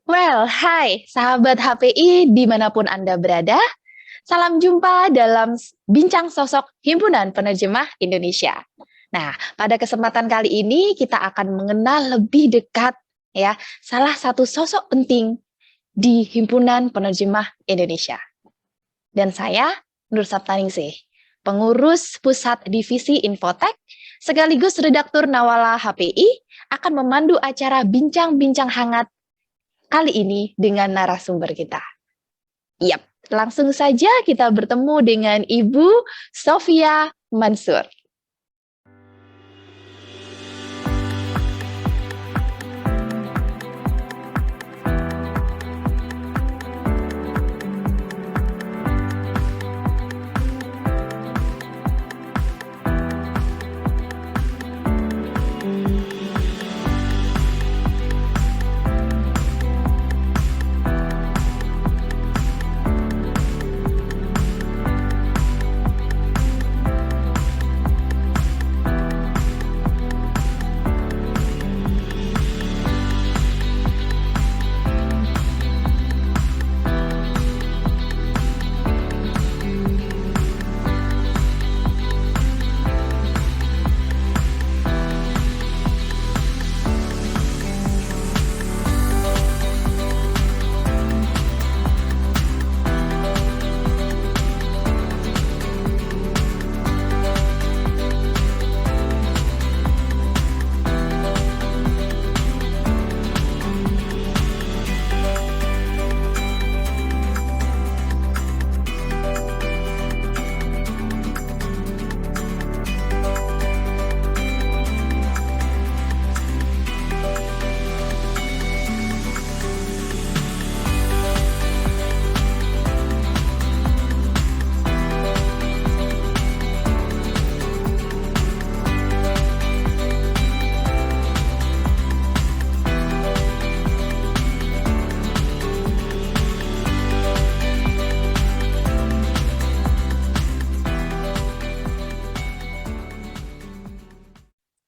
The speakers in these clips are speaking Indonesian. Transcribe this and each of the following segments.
Hai sahabat HPI dimanapun Anda berada. Salam jumpa dalam Bincang Sosok Himpunan Penerjemah Indonesia. Nah, pada kesempatan kali ini kita akan mengenal lebih dekat ya salah satu sosok penting di Himpunan Penerjemah Indonesia. Dan saya, Nur Saptaningsih, pengurus Pusat Divisi Infotek sekaligus redaktur Nawala HPI akan memandu acara bincang-bincang hangat kali ini dengan narasumber kita. Yap, langsung saja kita bertemu dengan Ibu Sofia Mansur.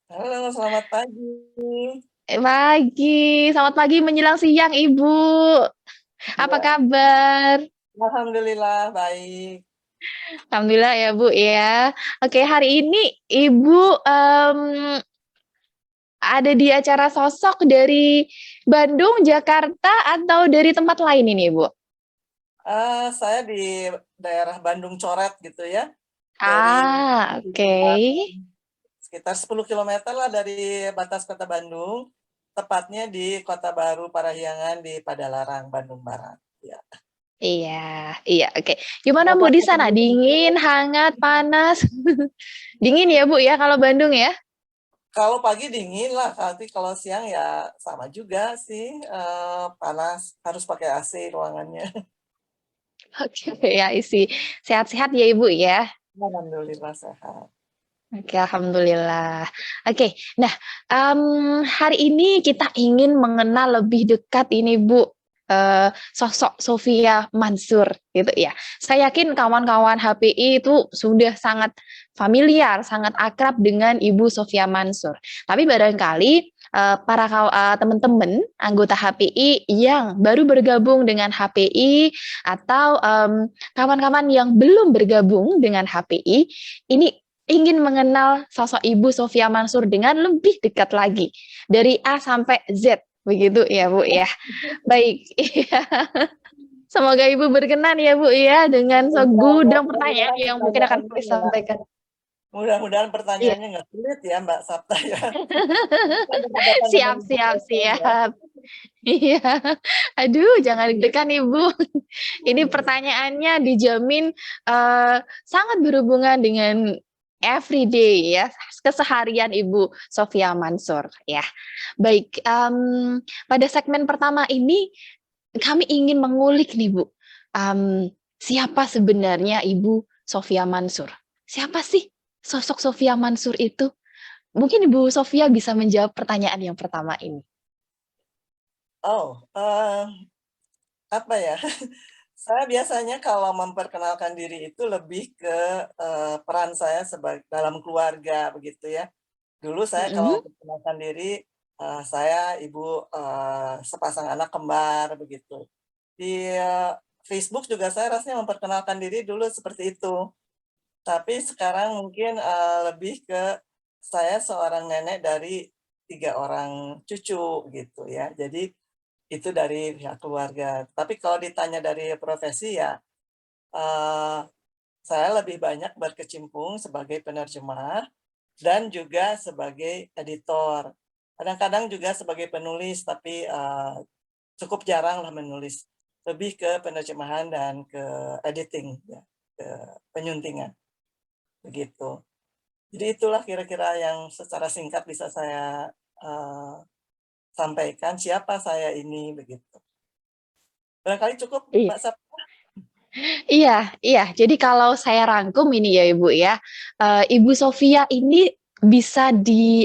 Halo, selamat pagi. Selamat pagi menjelang siang Ibu. Apa Ya, kabar? alhamdulillah baik. Alhamdulillah ya Bu ya. Oke, hari ini Ibu ada di acara sosok dari Bandung, Jakarta, atau dari tempat lain ini Ibu? Saya di daerah Bandung Coret gitu ya, dari Oke. sekitar 10 kilometer lah dari batas kota Bandung, tepatnya di Kota Baru Parahyangan di Padalarang, Bandung Barat. Ya. Iya, iya, oke. Gimana Bu Kalau di pagi sana? Dingin, hangat, panas? Dingin ya Bu ya kalau Bandung ya? kalau pagi dingin lah, tapi kalau siang ya sama juga sih, panas, harus pakai AC ruangannya. Oke, ya isi. Sehat-sehat ya Ibu ya? Alhamdulillah sehat. Oke, alhamdulillah. Oke, nah, hari ini kita ingin mengenal lebih dekat ini Bu, sosok Sofia Mansur gitu ya. Saya yakin kawan-kawan HPI itu sudah sangat familiar, sangat akrab dengan Ibu Sofia Mansur. Tapi barangkali teman-teman anggota HPI yang baru bergabung dengan HPI atau kawan-kawan yang belum bergabung dengan HPI, ini ingin mengenal sosok Ibu Sofia Mansur dengan lebih dekat lagi dari A sampai Z begitu ya Bu ya. Baik, iya. Semoga Ibu berkenan ya Bu ya dengan segudang pertanyaan Mudah-mudahan yang mungkin akan pertanyaannya kami sampaikan. mudah-mudahan Iya. pertanyaannya nggak sulit ya Mbak Sapta ya. Kita berhadapan dengan Siap, Ibu siap, Sofia ya. siap. Iya. Aduh, jangan deg-degan Ibu. Ini pertanyaannya dijamin sangat berhubungan dengan everyday ya, keseharian Ibu Sofia Mansur ya. Baik, pada segmen pertama ini kami ingin mengulik nih Bu, siapa sebenarnya Ibu Sofia Mansur? Siapa sih sosok Sofia Mansur itu? Mungkin Ibu Sofia bisa menjawab pertanyaan yang pertama ini. Oh, apa ya? Saya biasanya kalau memperkenalkan diri itu lebih ke peran saya sebagai dalam keluarga begitu ya. Dulu saya kalau Mhm. memperkenalkan diri saya ibu sepasang anak kembar begitu. Di Facebook juga saya rasanya memperkenalkan diri dulu seperti itu. Tapi sekarang mungkin lebih ke saya seorang nenek dari 3 orang cucu gitu ya. Jadi itu dari pihak keluarga. Tapi kalau ditanya dari profesi ya, eee, saya lebih banyak berkecimpung sebagai penerjemah dan juga sebagai editor. Kadang-kadang juga sebagai penulis, tapi cukup jarang lah menulis. Lebih ke penerjemahan dan ke editing ya, ke penyuntingan, begitu. Jadi itulah kira-kira yang secara singkat bisa saya sampaikan siapa saya ini, begitu. Barangkali cukup, Iya. Mbak Sap. Iya, iya. Jadi kalau saya rangkum ini ya Ibu ya, Ibu Sofia ini bisa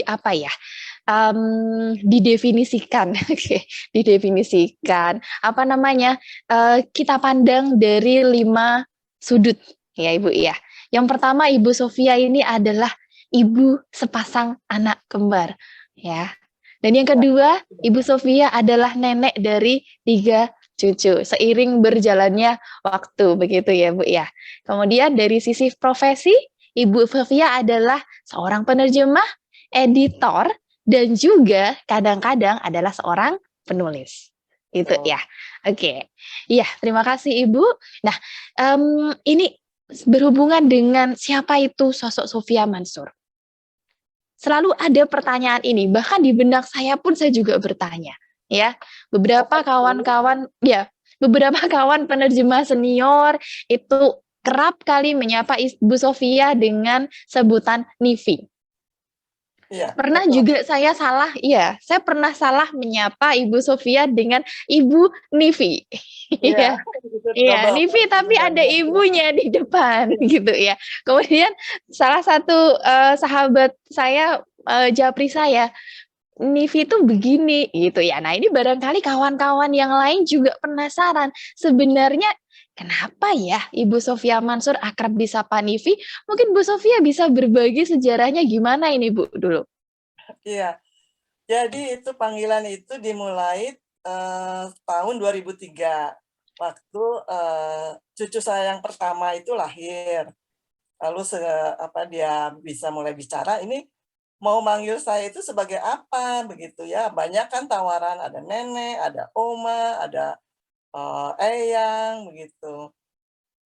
apa ya, didefinisikan, oke, didefinisikan, apa namanya, kita pandang dari 5 sudut ya Ibu ya. Yang pertama Ibu Sofia ini adalah ibu sepasang anak kembar ya. Dan yang Ya, kedua, Ibu Sofia adalah nenek dari 3 cucu, seiring berjalannya waktu, begitu ya, Bu, ya. Kemudian dari sisi profesi, Ibu Sofia adalah seorang penerjemah, editor, dan juga kadang-kadang adalah seorang penulis. Itu betul. ya. Oke. Iya, terima kasih Ibu. Nah, ini berhubungan dengan siapa itu sosok Sofia Mansur. Selalu ada pertanyaan ini, bahkan di benak saya pun saya juga bertanya, ya. Apa Beberapa itu? kawan-kawan ya, beberapa kawan penerjemah senior itu kerap kali menyapa Ibu Sofia dengan sebutan Nivi. Iya, Pernah betul. juga saya salah, iya, saya pernah salah menyapa Ibu Sofia dengan Ibu Nivi. Iya, Iya. itu Iya, double Nivi tapi ada panggilannya. Iya, ibunya di depan iya, gitu ya. Kemudian salah satu sahabat saya, japri saya, Nivi itu begini gitu ya. Nah ini barangkali kawan-kawan yang lain juga penasaran. Sebenarnya kenapa ya Ibu Sofia Mansur akrab disapa Nivi? Mungkin Bu Sofia bisa berbagi sejarahnya gimana ini Bu dulu? iya. Jadi itu panggilan itu dimulai tahun 2003 waktu cucu saya yang pertama itu lahir. Lalu dia bisa mulai bicara, ini mau manggil saya itu sebagai apa begitu ya. Banyak kan tawaran, ada nenek, ada oma, ada eyang begitu.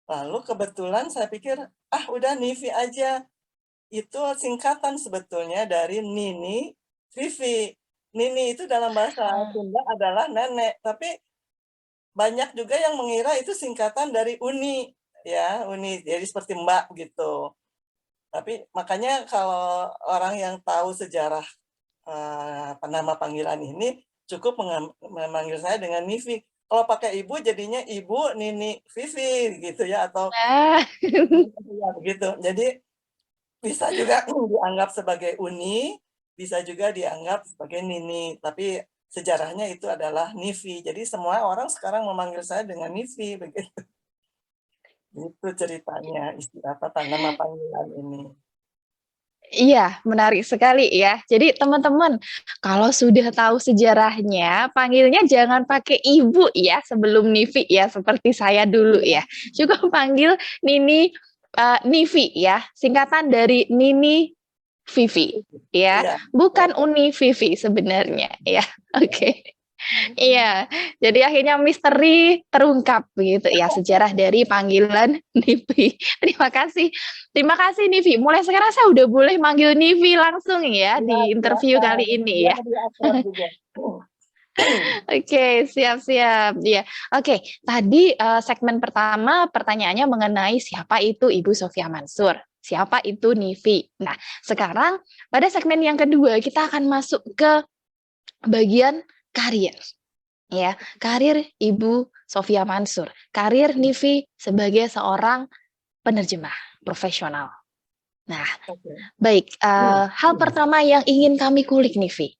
Lalu kebetulan saya pikir, ah udah Nivi aja. Itu singkatan sebetulnya dari Nini, Vivi. Nini itu dalam bahasa Sunda adalah nenek, tapi banyak juga yang mengira itu singkatan dari Uni, ya, Uni. Jadi seperti Mbak gitu. Tapi makanya kalau orang yang tahu sejarah nama panggilan ini cukup memanggil saya dengan Nivi. Kalau pakai ibu jadinya Ibu Nini Vivi gitu ya, atau Ah, ya begitu. Jadi bisa juga dianggap sebagai Uni, bisa juga dianggap sebagai Nini, tapi sejarahnya itu adalah Nivi. Jadi semua orang sekarang memanggil saya dengan Nivi, begitu. Itu ceritanya, nama panggilan ini. Iya, menarik sekali ya. Jadi teman-teman, kalau sudah tahu sejarahnya, panggilnya jangan pakai ibu ya sebelum Nivi ya, seperti saya dulu Iya, ya. Cukup panggil Nini, Nivi ya, singkatan dari Nini Vivi ya, iya, betul. bukan Uni Vivi sebenarnya ya. Iya. Oke. Iya, jadi akhirnya misteri terungkap begitu ya, sejarah dari panggilan Nivi. Terima kasih. Terima kasih Nivi. Mulai sekarang saya udah boleh manggil Nivi langsung ya Iya, di interview silakan. kali ini Biar ya. lebih akrab juga. Oke, siap-siap. Iya. Oke, tadi segmen pertama pertanyaannya mengenai siapa itu Ibu Sofia Mansur. Siapa itu Nivi. Nah, sekarang pada segmen yang kedua kita akan masuk ke bagian karir. Ya, karir Ibu Sofia Mansur, karir Nivi sebagai seorang penerjemah profesional. Nah, Oke. baik, hal pertama yang ingin kami kulik Nivi,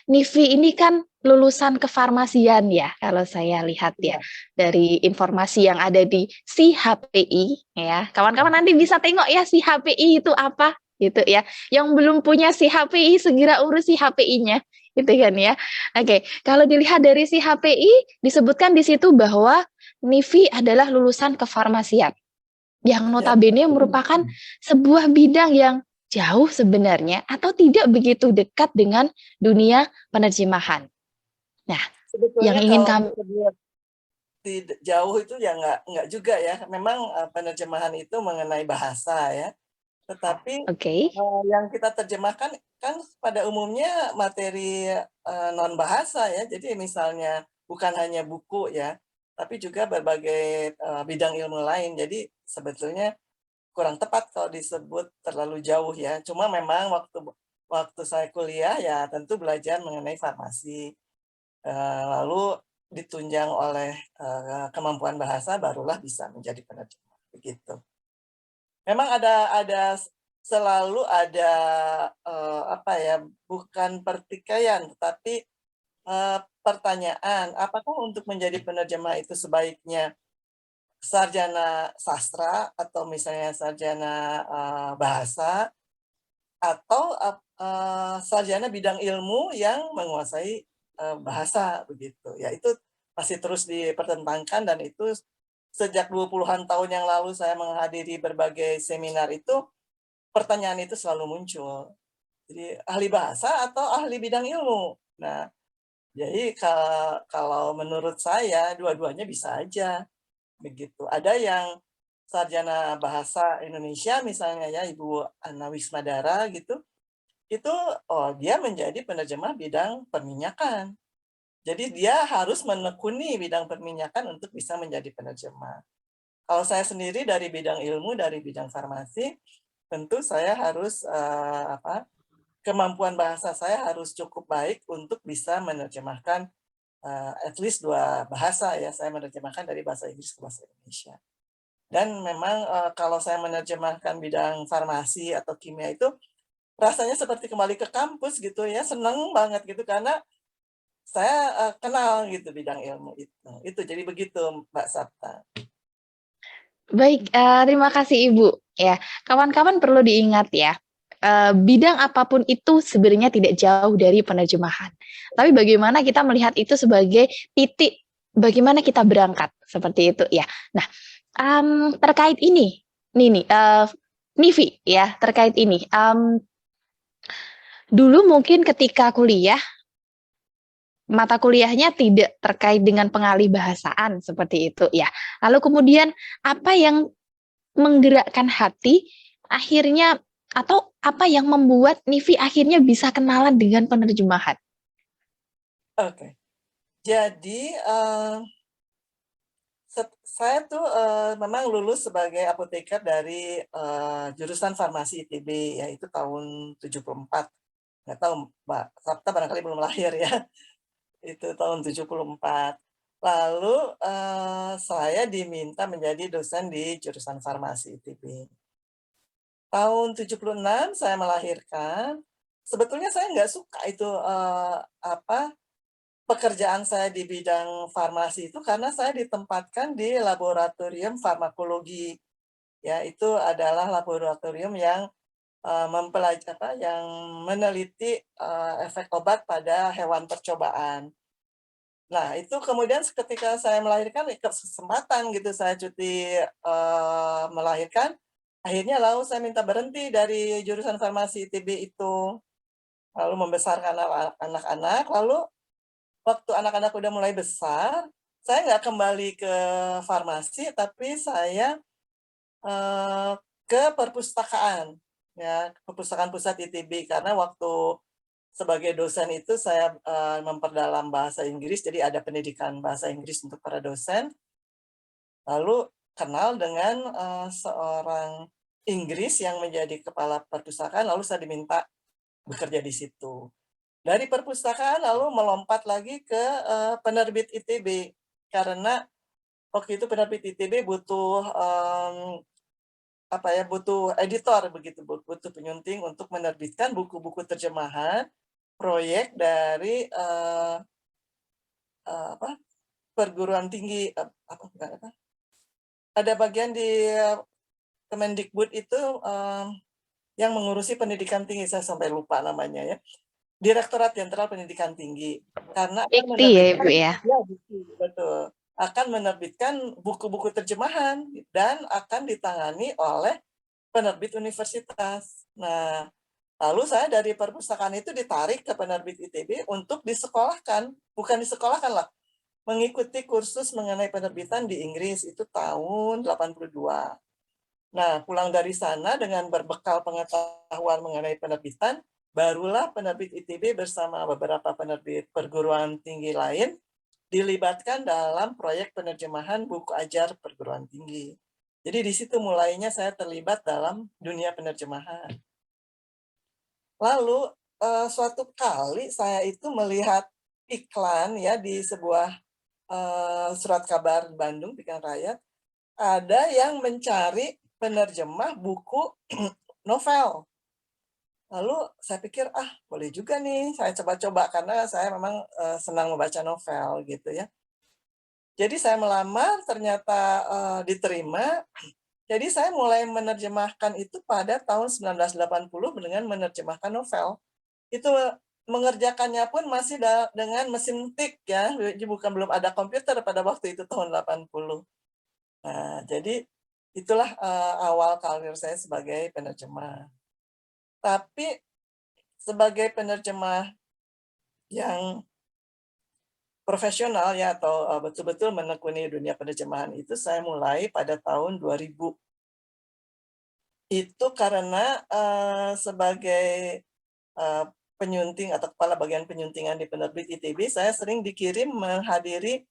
Nivi ini kan lulusan kefarmasian ya, kalau saya lihat ya, Iya. dari informasi yang ada di si HPI ya. Kawan-kawan nanti bisa tengok ya si HPI itu apa gitu ya. Yang belum punya si HPI segera urus si HPI-nya, gitu kan ya. Oke, kalau dilihat dari si HPI disebutkan di situ bahwa Nivi adalah lulusan kefarmasian yang Ya, notabene merupakan sebuah bidang yang jauh sebenarnya atau tidak begitu dekat dengan dunia penerjemahan. Nah, yang sebetulnya ingin kalau kami disebut jauh itu ya nggak juga ya. Memang penerjemahan itu mengenai bahasa ya. Tetapi oke. yang kita terjemahkan kan pada umumnya materi non bahasa ya. Jadi misalnya bukan hanya buku ya, tapi juga berbagai bidang ilmu lain. Jadi sebetulnya kurang tepat kalau disebut terlalu jauh ya. Cuma memang waktu waktu saya kuliah ya tentu belajar mengenai farmasi. Lalu ditunjang oleh kemampuan bahasa barulah bisa menjadi penerjemah begitu. Memang selalu ada apa ya, bukan pertikaian, tetapi pertanyaan, apakah untuk menjadi penerjemah itu sebaiknya sarjana sastra atau misalnya sarjana bahasa atau sarjana bidang ilmu yang menguasai bahasa begitu. Ya itu masih terus dipertentangkan dan itu sejak 20-an tahun yang lalu saya menghadiri berbagai seminar itu pertanyaan itu selalu muncul. Jadi ahli bahasa atau ahli bidang ilmu. Nah, jadi kalau menurut saya dua-duanya bisa aja begitu. Ada yang sarjana bahasa Indonesia misalnya ya Ibu Ana Wismadara gitu, itu dia menjadi penerjemah bidang perminyakan. Jadi dia harus menekuni bidang perminyakan untuk bisa menjadi penerjemah. Kalau saya sendiri dari bidang ilmu, dari bidang farmasi, tentu saya harus kemampuan bahasa saya harus cukup baik untuk bisa menerjemahkan at least 2 bahasa ya. Saya menerjemahkan dari bahasa Inggris ke bahasa Indonesia. Dan memang kalau saya menerjemahkan bidang farmasi atau kimia itu rasanya seperti kembali ke kampus gitu ya, seneng banget gitu karena saya kenal gitu bidang ilmu itu. Itu jadi begitu Mbak Sapta. Baik, terima kasih Ibu. Ya, kawan-kawan perlu diingat ya, bidang apapun itu sebenarnya tidak jauh dari penerjemahan. Tapi bagaimana kita melihat itu sebagai titik bagaimana kita berangkat, seperti itu ya. Nah, terkait ini, nih, Nivi ya, terkait ini, dulu mungkin ketika kuliah, mata kuliahnya tidak terkait dengan pengalih bahasaan seperti itu ya. Lalu kemudian apa yang menggerakkan hati akhirnya atau apa yang membuat Nivi akhirnya bisa kenalan dengan penerjemahan? Oke. Jadi saya tuh memang lulus sebagai apoteker dari jurusan farmasi ITB yaitu tahun 74. Nggak tahu Mbak Sapta barangkali belum lahir ya. Itu tahun 74. Lalu saya diminta menjadi dosen di jurusan farmasi ITB. Tahun 76 saya melahirkan. Sebetulnya saya nggak suka itu pekerjaan saya di bidang farmasi itu karena saya ditempatkan di laboratorium farmakologi. Ya, itu adalah laboratorium yang yang meneliti efek obat pada hewan percobaan. Nah, itu kemudian ketika saya melahirkan, kesempatan gitu saya cuti melahirkan, akhirnya lalu saya minta berhenti dari jurusan farmasi ITB itu. Lalu membesarkan anak-anak, lalu waktu anak-anak udah mulai besar, saya nggak kembali ke farmasi, tapi saya ke perpustakaan, ya, perpustakaan pusat ITB, karena waktu sebagai dosen itu saya memperdalam bahasa Inggris, jadi ada pendidikan bahasa Inggris untuk para dosen. Lalu kenal dengan seorang Inggris yang menjadi kepala perpustakaan, lalu saya diminta bekerja di situ. Dari perpustakaan lalu melompat lagi ke penerbit ITB karena waktu itu penerbit ITB butuh butuh editor begitu, butuh penyunting untuk menerbitkan buku-buku terjemahan proyek dari perguruan tinggi ada bagian di Kemendikbud itu yang mengurusi pendidikan tinggi, saya sampai lupa namanya ya, Direktorat Jenderal Pendidikan Tinggi, karena akan Dikti ya menerbitkan, Ibu ya. ya Dikti, betul, akan menerbitkan buku-buku terjemahan dan akan ditangani oleh penerbit universitas. Nah, lalu saya dari perpustakaan itu ditarik ke penerbit ITB untuk disekolahkan, bukan disekolahkan lah, mengikuti kursus mengenai penerbitan di Inggris itu tahun 82. Nah, pulang dari sana dengan berbekal pengetahuan mengenai penerbitan, barulah penerbit ITB bersama beberapa penerbit perguruan tinggi lain dilibatkan dalam proyek penerjemahan buku ajar perguruan tinggi. Jadi di situ mulainya saya terlibat dalam dunia penerjemahan. Lalu suatu kali saya itu melihat iklan ya di sebuah surat kabar Bandung, Pikiran Rakyat, ada yang mencari penerjemah buku novel. Lalu saya pikir, boleh juga nih, saya coba-coba karena saya memang senang membaca novel gitu ya. Jadi saya melamar, ternyata diterima. Jadi saya mulai menerjemahkan itu pada tahun 1980 dengan menerjemahkan novel. Itu mengerjakannya pun masih dengan mesin tik ya, jadi bukan belum ada komputer pada waktu itu tahun 80. Nah, jadi itulah awal karir saya sebagai penerjemah. Tapi sebagai penerjemah yang profesional ya atau betul-betul menekuni dunia penerjemahan itu saya mulai pada tahun 2000. Itu karena sebagai penyunting atau kepala bagian penyuntingan di penerbit ITB, saya sering dikirim menghadiri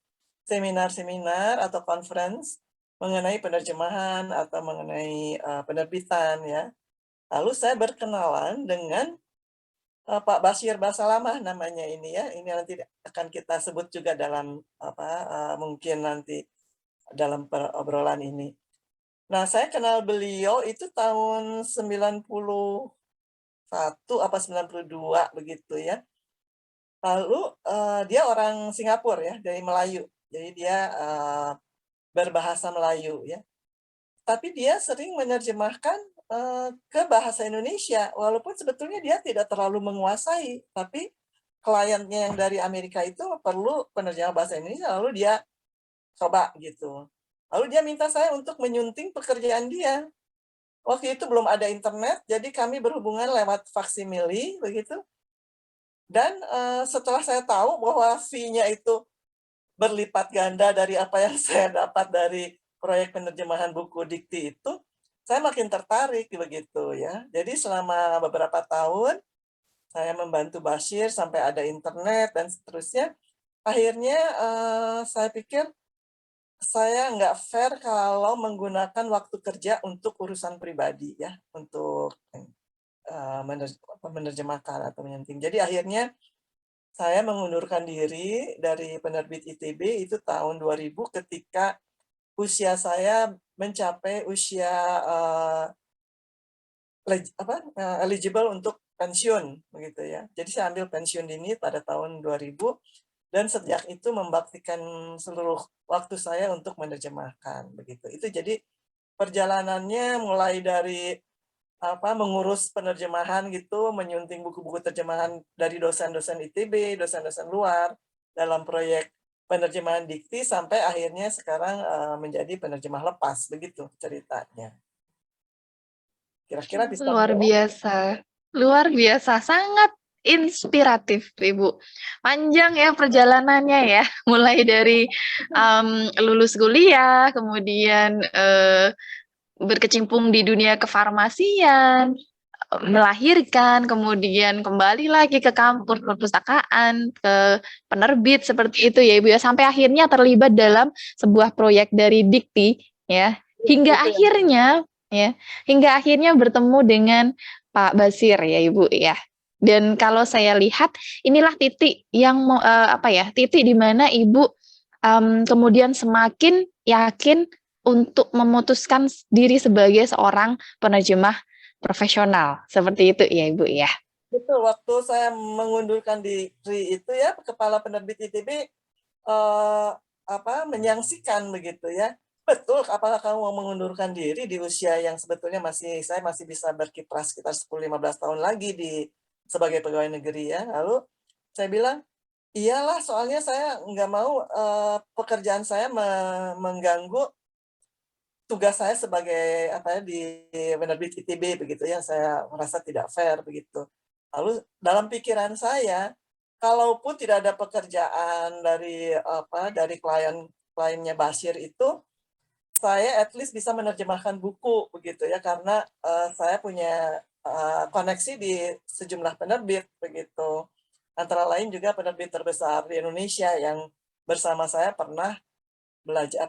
seminar-seminar atau conference mengenai penerjemahan atau mengenai penerbitan ya. Lalu saya berkenalan dengan Pak Bashir Basalamah namanya ini ya. Ini nanti akan kita sebut juga dalam mungkin nanti dalam obrolan ini. Nah, saya kenal beliau itu tahun 91 apa 92 begitu ya. Lalu dia orang Singapura ya, dari Melayu. Jadi dia berbahasa Melayu ya. Tapi dia sering menerjemahkan ke bahasa Indonesia, walaupun sebetulnya dia tidak terlalu menguasai, tapi kliennya yang dari Amerika itu perlu penerjemah bahasa Indonesia, lalu dia coba gitu. Lalu dia minta saya untuk menyunting pekerjaan dia. Waktu itu belum ada internet, jadi kami berhubungan lewat faksimili begitu. Dan setelah saya tahu bahwa fee-nya itu berlipat ganda dari apa yang saya dapat dari proyek penerjemahan buku dikti itu, saya makin tertarik begitu ya. Jadi selama beberapa tahun saya membantu Bashir sampai ada internet dan seterusnya. Akhirnya saya pikir saya nggak fair kalau menggunakan waktu kerja untuk urusan pribadi ya, untuk menerjemahkan atau menyunting. Jadi akhirnya saya mengundurkan diri dari penerbit ITB itu tahun 2000 ketika usia saya mencapai usia eligible untuk pensiun begitu ya. Jadi saya ambil pensiun dini pada tahun 2000 dan sejak itu membaktikan seluruh waktu saya untuk menerjemahkan begitu. Itu jadi perjalanannya mulai dari mengurus penerjemahan gitu, menyunting buku-buku terjemahan dari dosen-dosen ITB, dosen-dosen luar dalam proyek penerjemahan dikti sampai akhirnya sekarang menjadi penerjemah lepas begitu ceritanya. Kira-kira bisa Luar menjawab? biasa. Luar biasa, sangat inspiratif, Ibu. Panjang ya perjalanannya ya, mulai dari lulus kuliah, kemudian berkecimpung di dunia kefarmasian, melahirkan, kemudian kembali lagi ke kampus perpustakaan, ke penerbit seperti itu ya Ibu ya, sampai akhirnya terlibat dalam sebuah proyek dari Dikti ya, hingga Itu yang akhirnya ya, hingga akhirnya bertemu dengan Pak Basir ya Ibu ya. Dan kalau saya lihat inilah titik yang titik di mana Ibu kemudian semakin yakin untuk memutuskan diri sebagai seorang penerjemah profesional. Seperti itu ya Ibu ya. betul, waktu saya mengundurkan diri itu ya, kepala penerbit ITB menyaksikan begitu ya. betul, apakah kamu mau mengundurkan diri di usia yang sebetulnya saya masih bisa berkiprah sekitar 10-15 tahun lagi sebagai pegawai negeri ya. Lalu saya bilang, iyalah, soalnya saya nggak mau pekerjaan saya mengganggu tugas saya sebagai di penerbit ITB begitu ya. Saya merasa tidak fair begitu. Lalu dalam pikiran saya, kalaupun tidak ada pekerjaan dari kliennya Bashir itu, saya at least bisa menerjemahkan buku begitu ya, karena saya punya koneksi di sejumlah penerbit begitu. Antara lain juga penerbit terbesar di Indonesia yang bersama saya pernah belajar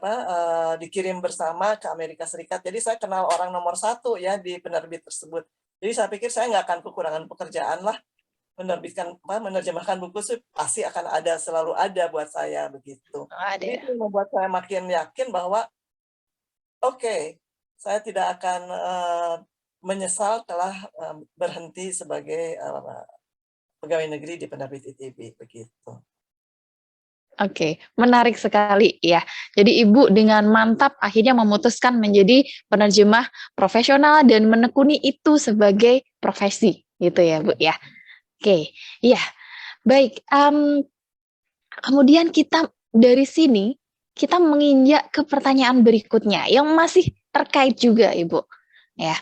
dikirim bersama ke Amerika Serikat. Jadi saya kenal orang nomor 1 ya di penerbit tersebut. Jadi saya pikir saya nggak akan kekurangan pekerjaan lah, menerjemahkan buku sih pasti akan ada, selalu ada buat saya begitu. Oh, ada Jadi ya. itu yang membuat saya makin yakin bahwa oke, saya tidak akan menyesal telah berhenti sebagai pegawai negeri di penerbit ITB begitu. Oke, menarik sekali ya. Jadi Ibu dengan mantap akhirnya memutuskan menjadi penerjemah profesional dan menekuni itu sebagai profesi, gitu ya Bu ya. Oke, iya, baik. Kemudian kita dari sini kita menginjak ke pertanyaan berikutnya yang masih terkait juga Ibu. Ya,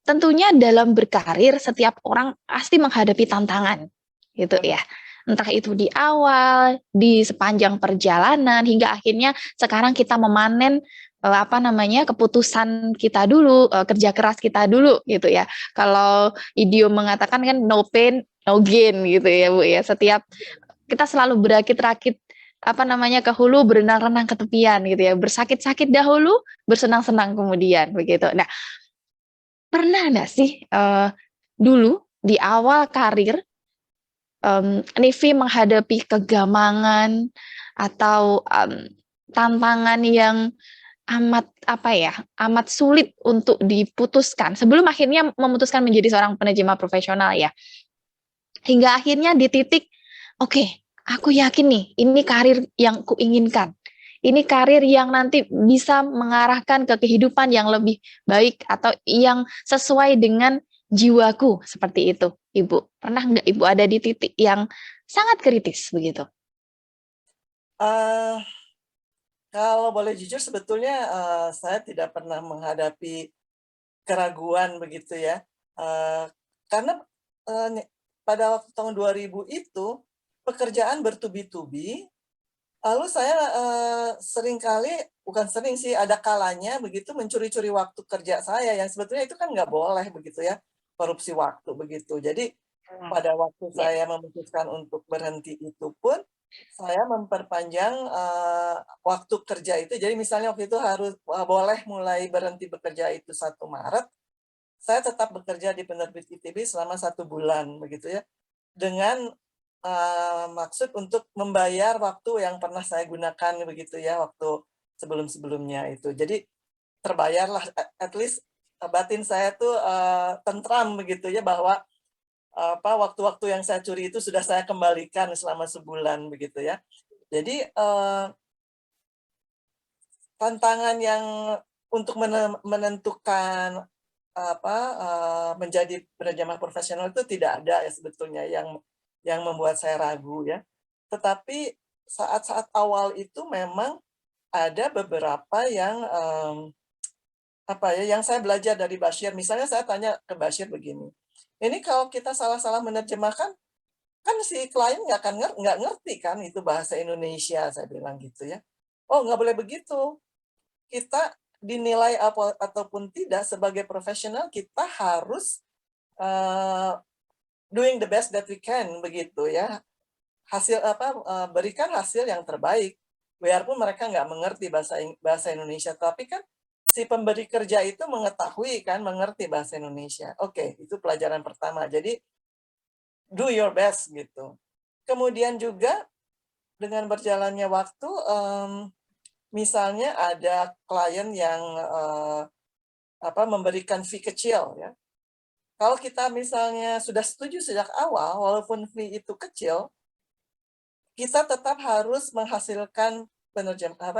tentunya dalam berkarir setiap orang pasti menghadapi tantangan, gitu ya. Entah itu di awal, di sepanjang perjalanan, hingga akhirnya sekarang kita memanen keputusan kita dulu, kerja keras kita dulu, gitu ya. Kalau idiom mengatakan kan no pain, no gain, gitu ya Bu ya. Setiap kita selalu berakit-rakit ke hulu, berenang-renang ke tepian, gitu ya. Bersakit-sakit dahulu, bersenang-senang kemudian, begitu. Nah, pernah nggak sih dulu di awal karir Nivi menghadapi kegamangan atau tantangan yang amat sulit untuk diputuskan sebelum akhirnya memutuskan menjadi seorang penerjemah profesional ya, hingga akhirnya di titik oke, aku yakin nih ini karir yang kuinginkan, ini karir yang nanti bisa mengarahkan ke kehidupan yang lebih baik atau yang sesuai dengan jiwaku, seperti itu Ibu. Pernah nggak Ibu ada di titik yang sangat kritis begitu? Kalau boleh jujur sebetulnya saya tidak pernah menghadapi keraguan begitu ya. Karena pada waktu tahun 2000 itu pekerjaan bertubi-tubi. Lalu saya bukan sering sih, ada kalanya begitu mencuri-curi waktu kerja saya yang sebetulnya itu kan nggak boleh begitu ya, korupsi waktu begitu. Jadi pada waktu saya memutuskan untuk berhenti itu pun, saya memperpanjang waktu kerja itu. Jadi misalnya waktu itu harus boleh mulai berhenti bekerja itu 1 Maret, saya tetap bekerja di penerbit ITB selama 1 bulan begitu ya, dengan maksud untuk membayar waktu yang pernah saya gunakan begitu ya, waktu sebelum-sebelumnya itu. Jadi terbayarlah, at least batin saya tuh tentram begitu ya, bahwa waktu-waktu yang saya curi itu sudah saya kembalikan selama sebulan begitu ya. Jadi tantangan yang untuk menentukan menjadi penerjemah profesional itu tidak ada ya sebetulnya yang membuat saya ragu ya. Tetapi saat-saat awal itu memang ada beberapa yang saya belajar dari Bashir. Misalnya saya tanya ke Bashir begini, ini kalau kita salah-salah menerjemahkan, kan si klien nggak ngerti kan itu bahasa Indonesia, saya bilang gitu ya. Oh, nggak boleh begitu. Kita dinilai ataupun tidak sebagai profesional, kita harus doing the best that we can begitu ya. Berikan hasil yang terbaik. Biarpun mereka nggak mengerti bahasa Indonesia, tapi kan si pemberi kerja itu mengetahui kan, mengerti bahasa Indonesia. Oke, itu pelajaran pertama. Jadi do your best gitu. Kemudian juga dengan berjalannya waktu, misalnya ada klien yang memberikan fee kecil ya. Kalau kita misalnya sudah setuju sejak awal, walaupun fee itu kecil, kita tetap harus menghasilkan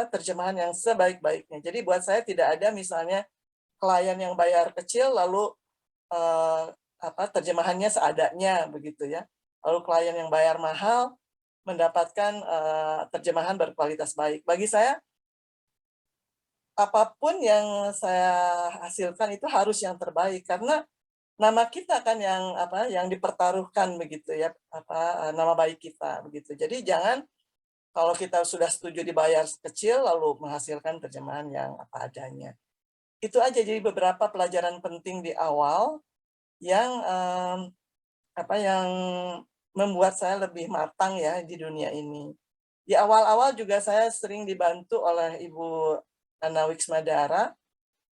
terjemahan yang sebaik-baiknya. Jadi buat saya tidak ada misalnya klien yang bayar kecil lalu terjemahannya seadanya begitu ya. Lalu klien yang bayar mahal mendapatkan terjemahan berkualitas baik. Bagi saya apapun yang saya hasilkan itu harus yang terbaik karena nama kita kan yang dipertaruhkan begitu ya, nama baik kita begitu. Jadi jangan kalau kita sudah setuju dibayar kecil lalu menghasilkan terjemahan yang apa adanya. Itu aja, jadi beberapa pelajaran penting di awal yang yang membuat saya lebih matang ya di dunia ini. Di awal-awal juga saya sering dibantu oleh Ibu Nana Wiksmadara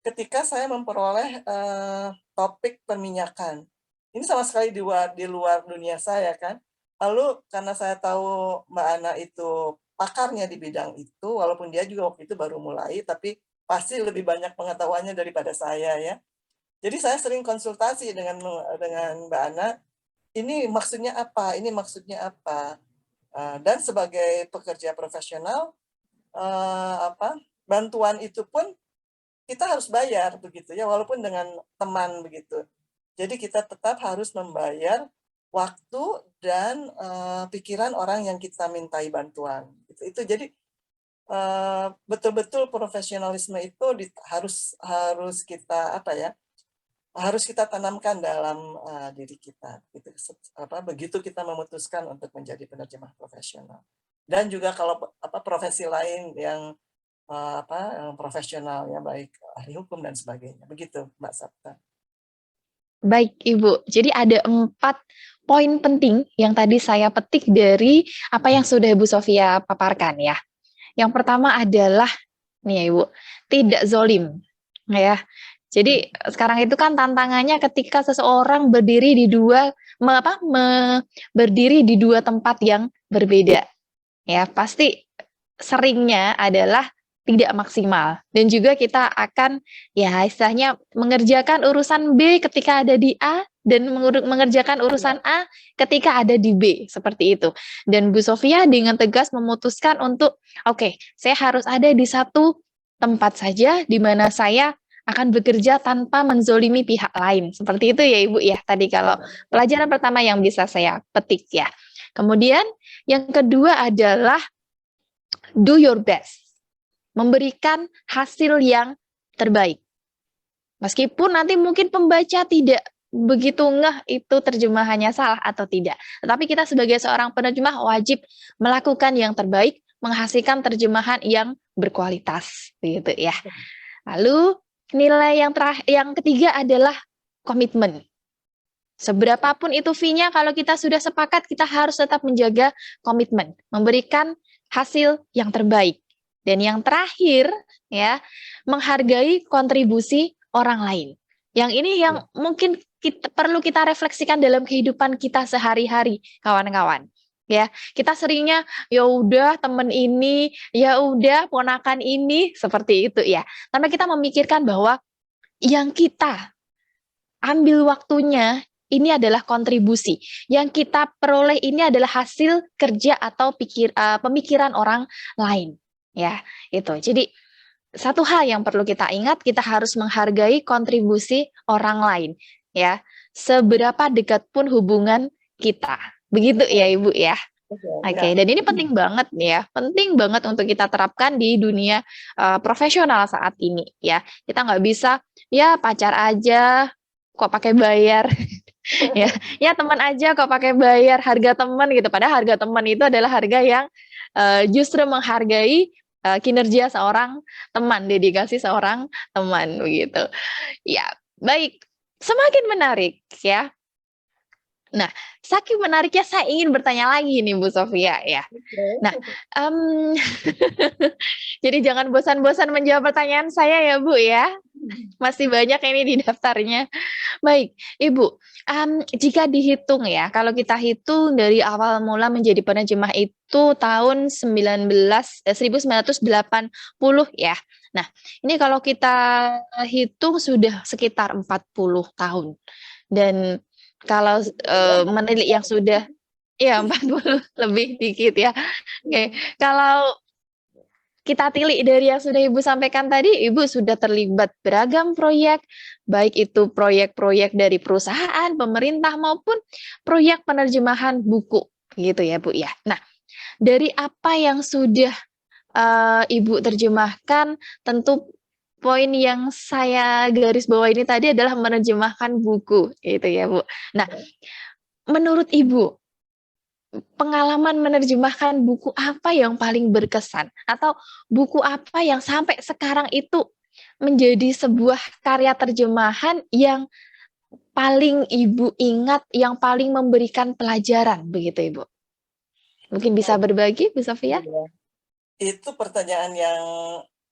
ketika saya memperoleh topik perminyakan. Ini sama sekali di luar dunia saya kan. Lalu karena saya tahu Mbak Ana itu pakarnya di bidang itu, walaupun dia juga waktu itu baru mulai, tapi pasti lebih banyak pengetahuannya daripada saya ya. Jadi saya sering konsultasi dengan Mbak Ana, ini maksudnya apa, ini maksudnya apa. Dan sebagai pekerja profesional, bantuan itu pun kita harus bayar begitu ya, walaupun dengan teman begitu. Jadi kita tetap harus membayar waktu dan pikiran orang yang kita mintai bantuan. Itu jadi betul-betul profesionalisme itu harus kita harus kita tanamkan dalam diri kita. Begitu kita memutuskan untuk menjadi penerjemah profesional. Dan juga kalau profesi lain yang yang profesional ya, baik ahli hukum dan sebagainya. Begitu, Mbak Sapta. Baik, Ibu. Jadi ada 4 poin penting yang tadi saya petik dari apa yang sudah Ibu Sofia paparkan ya. Yang pertama adalah nih ya Ibu, tidak zolim ya. Jadi sekarang itu kan tantangannya ketika seseorang berdiri di berdiri di dua tempat yang berbeda. Ya, pasti seringnya adalah tidak maksimal dan juga kita akan ya istilahnya mengerjakan urusan B ketika ada di A dan mengerjakan urusan A ketika ada di B, seperti itu. Dan Bu Sofia dengan tegas memutuskan untuk oke, saya harus ada di satu tempat saja di mana saya akan bekerja tanpa menzolimi pihak lain. Seperti itu ya Ibu ya, tadi kalau pelajaran pertama yang bisa saya petik ya. Kemudian yang kedua adalah do your best. Memberikan hasil yang terbaik. Meskipun nanti mungkin pembaca tidak begitu ngeh itu terjemahannya salah atau tidak. Tetapi kita sebagai seorang penerjemah wajib melakukan yang terbaik, menghasilkan terjemahan yang berkualitas, begitu ya. Lalu nilai yang ketiga adalah komitmen. Seberapapun itu fee-nya, kalau kita sudah sepakat, kita harus tetap menjaga komitmen, memberikan hasil yang terbaik. Dan yang terakhir, ya, menghargai kontribusi orang lain. Yang ini yang mungkin perlu kita refleksikan dalam kehidupan kita sehari-hari, kawan-kawan. Ya, kita seringnya ya udah temen ini, ya udah ponakan ini, seperti itu ya. Tanpa kita memikirkan bahwa yang kita ambil waktunya ini adalah kontribusi. Yang kita peroleh ini adalah hasil kerja atau pemikiran orang lain. Ya, itu. Jadi satu hal yang perlu kita ingat, kita harus menghargai kontribusi orang lain, ya. Seberapa dekat pun hubungan kita. Begitu ya, Ibu ya. Oke, dan ini penting banget nih ya, penting banget untuk kita terapkan di dunia profesional saat ini ya. Kita nggak bisa ya pacar aja kok pakai bayar. ya teman aja kok pakai bayar, harga teman gitu. Padahal harga teman itu adalah harga yang justru menghargai kinerja seorang teman, dedikasi seorang teman begitu. Ya, baik. Semakin menarik ya. Nah, saking menariknya saya ingin bertanya lagi nih Bu Sofia ya. Nah, jadi jangan bosan-bosan menjawab pertanyaan saya ya Bu ya. Masih banyak ini di daftarnya. Baik, Ibu, jika dihitung ya, kalau kita hitung dari awal mula menjadi penerjemah itu tahun 1980 ya. Nah, ini kalau kita hitung sudah sekitar 40 tahun. Dan kalau menilik yang sudah, ya 40 lebih dikit ya. Oke, kalau kita tilik dari yang sudah Ibu sampaikan tadi, Ibu sudah terlibat beragam proyek, baik itu proyek-proyek dari perusahaan, pemerintah maupun proyek penerjemahan buku, gitu ya, Bu, ya. Nah, dari apa yang sudah Ibu terjemahkan, tentu poin yang saya garis bawah ini tadi adalah menerjemahkan buku, gitu ya, Bu. Nah, menurut Ibu, pengalaman menerjemahkan buku apa yang paling berkesan? Atau buku apa yang sampai sekarang itu menjadi sebuah karya terjemahan yang paling Ibu ingat, yang paling memberikan pelajaran, begitu Ibu? Mungkin bisa berbagi, Bu Sofia? Iya. Itu pertanyaan yang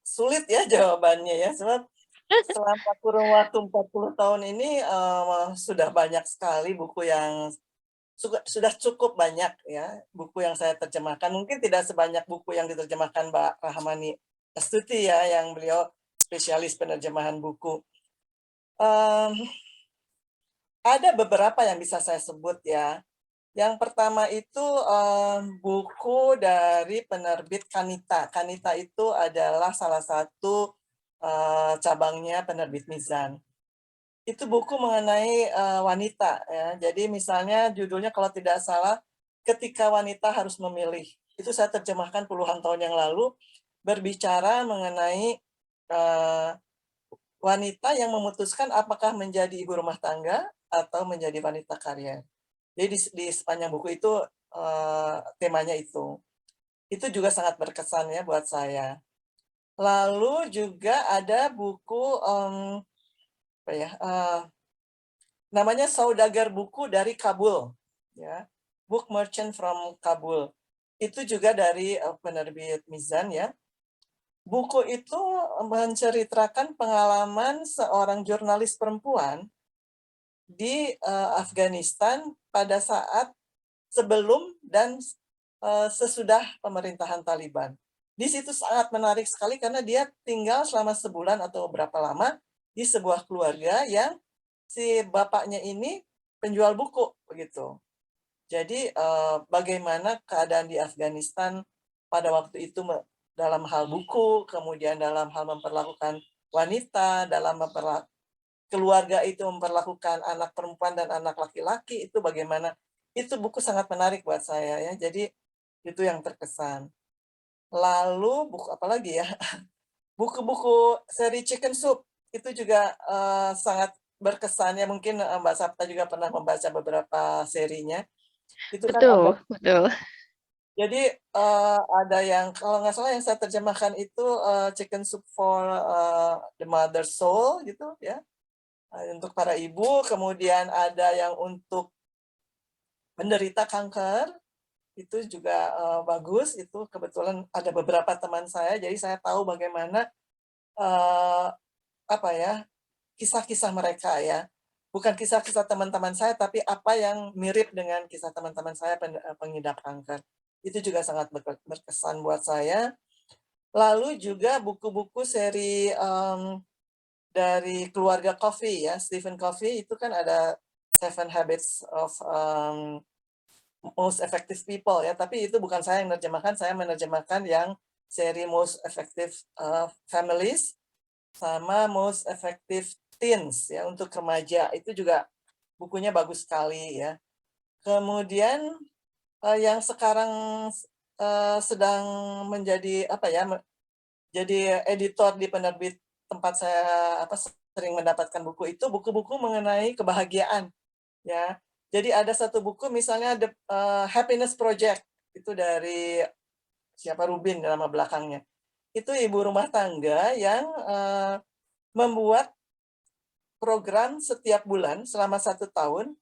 sulit ya jawabannya ya, sebab selama kurun waktu 40 tahun ini sudah banyak sekali buku yang sudah cukup banyak ya buku yang saya terjemahkan. Mungkin tidak sebanyak buku yang diterjemahkan Mbak Rahmani Astuti ya, yang beliau spesialis penerjemahan buku. Ada beberapa yang bisa saya sebut ya. Yang pertama itu buku dari penerbit Kanita. Kanita itu adalah salah satu cabangnya penerbit Mizan. Itu buku mengenai wanita ya. Jadi misalnya judulnya kalau tidak salah, Ketika Wanita Harus Memilih. Itu saya terjemahkan puluhan tahun yang lalu, berbicara mengenai wanita yang memutuskan apakah menjadi ibu rumah tangga atau menjadi wanita karir. Jadi di sepanjang buku itu temanya itu. Itu juga sangat berkesan ya buat saya. Lalu juga ada buku apa ya? Namanya Saudagar Buku dari Kabul, ya. Book Merchant from Kabul. Itu juga dari penerbit Mizan ya. Buku itu menceritakan pengalaman seorang jurnalis perempuan di Afghanistan pada saat sebelum dan sesudah pemerintahan Taliban. Di situ sangat menarik sekali karena dia tinggal selama sebulan atau berapa lama di sebuah keluarga yang si bapaknya ini penjual buku begitu. Jadi bagaimana keadaan di Afghanistan pada waktu itu dalam hal buku, kemudian dalam hal memperlakukan wanita, dalam keluarga itu memperlakukan anak perempuan dan anak laki-laki, itu bagaimana. Itu buku sangat menarik buat saya ya. Jadi itu yang terkesan. Lalu buku apa lagi ya? Buku-buku seri Chicken Soup itu juga sangat berkesan ya. Mungkin Mbak Sapta juga pernah membaca beberapa serinya. Itu kan ada. Betul, betul. Jadi ada yang kalau nggak salah yang saya terjemahkan itu Chicken Soup for the Mother Soul gitu ya, untuk para ibu. Kemudian ada yang untuk penderita kanker, itu juga bagus. Itu kebetulan ada beberapa teman saya, jadi saya tahu bagaimana apa ya kisah-kisah mereka ya. Bukan kisah-kisah teman-teman saya, tapi apa yang mirip dengan kisah teman-teman saya pengidap kanker. Itu juga sangat berkesan buat saya. Lalu juga buku-buku seri dari keluarga Covey ya, Stephen Covey itu kan ada Seven Habits of Most Effective People ya, tapi itu bukan saya yang menerjemahkan, saya menerjemahkan yang seri Most Effective Families sama Most Effective Teens ya, untuk remaja. Itu juga bukunya bagus sekali ya. Kemudian yang sekarang sedang menjadi apa ya, jadi editor di penerbit tempat saya sering mendapatkan buku itu, buku-buku mengenai kebahagiaan ya. Jadi ada satu buku misalnya The Happiness Project, itu dari siapa, Rubin nama belakangnya. Itu ibu rumah tangga yang membuat program setiap bulan selama 1 tahun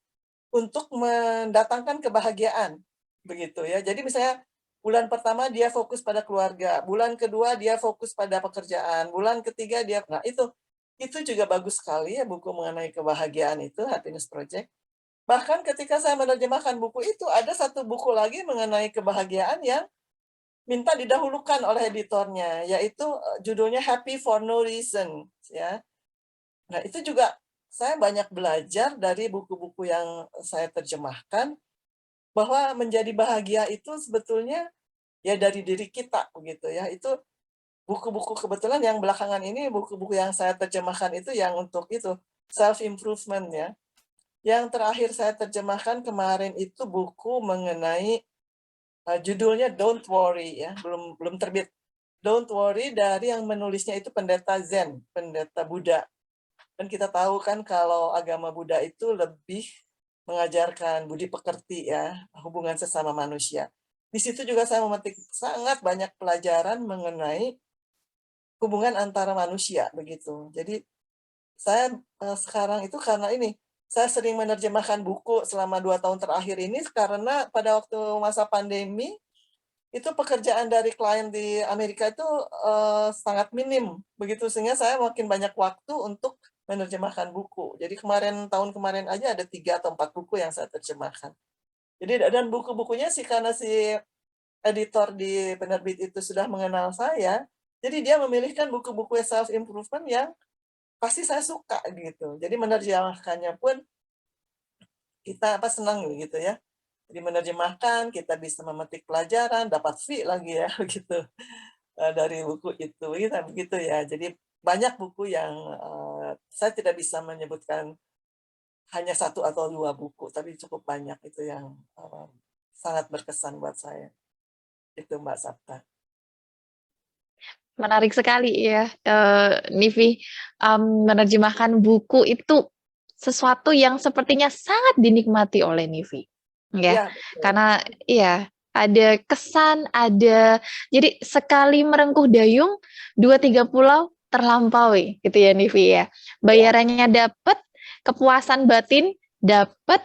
untuk mendatangkan kebahagiaan begitu ya. Jadi misalnya bulan pertama dia fokus pada keluarga, bulan kedua dia fokus pada pekerjaan, bulan ketiga dia, nah itu juga bagus sekali ya buku mengenai kebahagiaan itu, Happiness Project. Bahkan ketika saya menerjemahkan buku itu, ada satu buku lagi mengenai kebahagiaan yang minta didahulukan oleh editornya, yaitu judulnya Happy for No Reason ya. Nah, itu juga saya banyak belajar dari buku-buku yang saya terjemahkan, bahwa menjadi bahagia itu sebetulnya ya dari diri kita begitu ya. Itu buku-buku kebetulan yang belakangan ini buku-buku yang saya terjemahkan itu yang untuk itu self improvement ya. Yang terakhir saya terjemahkan kemarin itu buku mengenai judulnya Don't Worry ya, belum terbit. Don't Worry dari yang menulisnya itu pendeta Zen, pendeta Buddha. Dan kita tahu kan kalau agama Buddha itu lebih mengajarkan budi pekerti ya, hubungan sesama manusia. Di situ juga saya memetik sangat banyak pelajaran mengenai hubungan antara manusia begitu. Jadi saya sekarang itu karena ini, saya sering menerjemahkan buku selama 2 tahun terakhir ini karena pada waktu masa pandemi itu pekerjaan dari klien di Amerika itu sangat minim begitu, sehingga saya makin banyak waktu untuk menerjemahkan buku. Jadi tahun kemarin aja ada 3 atau 4 buku yang saya terjemahkan. Jadi dan buku-bukunya sih karena si editor di penerbit itu sudah mengenal saya, jadi dia memilihkan buku-buku self improvement yang pasti saya suka gitu. Jadi menerjemahkannya pun kita senang gitu ya. Jadi menerjemahkan, kita bisa memetik pelajaran, dapat fee lagi ya gitu dari buku itu, gitu, begitu ya. Jadi banyak buku yang saya tidak bisa menyebutkan hanya 1 atau 2 buku, tapi cukup banyak itu yang sangat berkesan buat saya. Itu Mbak Sapta. Menarik sekali ya, Nivi, menerjemahkan buku itu sesuatu yang sepertinya sangat dinikmati oleh Nivi, ya. Ya, betul. Karena iya, ada kesan, ada jadi sekali merengkuh dayung, 2, 3 pulau terlampaui gitu ya, Nivi ya. Ya. Bayarannya dapat, kepuasan batin dapat,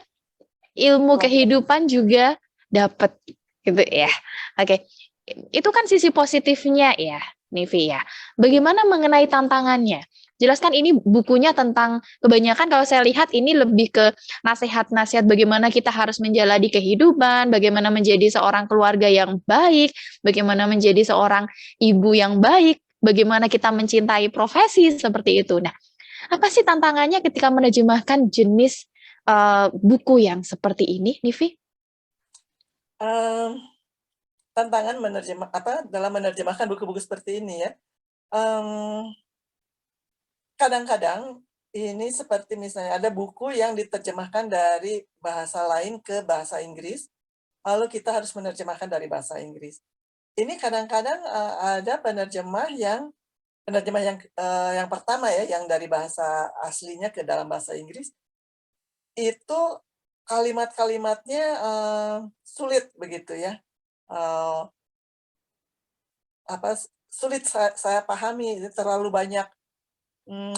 ilmu kehidupan juga dapat, gitu ya. Oke, itu kan sisi positifnya ya, Nivi ya. Bagaimana mengenai tantangannya? Jelaskan ini bukunya tentang kebanyakan kalau saya lihat ini lebih ke nasihat-nasihat bagaimana kita harus menjalani kehidupan, bagaimana menjadi seorang keluarga yang baik, bagaimana menjadi seorang ibu yang baik, bagaimana kita mencintai profesi seperti itu. Nah, apa sih tantangannya ketika menerjemahkan jenis buku yang seperti ini, Nivi? Tantangan dalam menerjemahkan buku-buku seperti ini ya. Kadang-kadang ini seperti misalnya ada buku yang diterjemahkan dari bahasa lain ke bahasa Inggris, lalu kita harus menerjemahkan dari bahasa Inggris. Ini kadang-kadang ada penerjemah yang pertama ya, yang dari bahasa aslinya ke dalam bahasa Inggris, itu kalimat-kalimatnya sulit begitu ya. Sulit saya pahami, terlalu banyak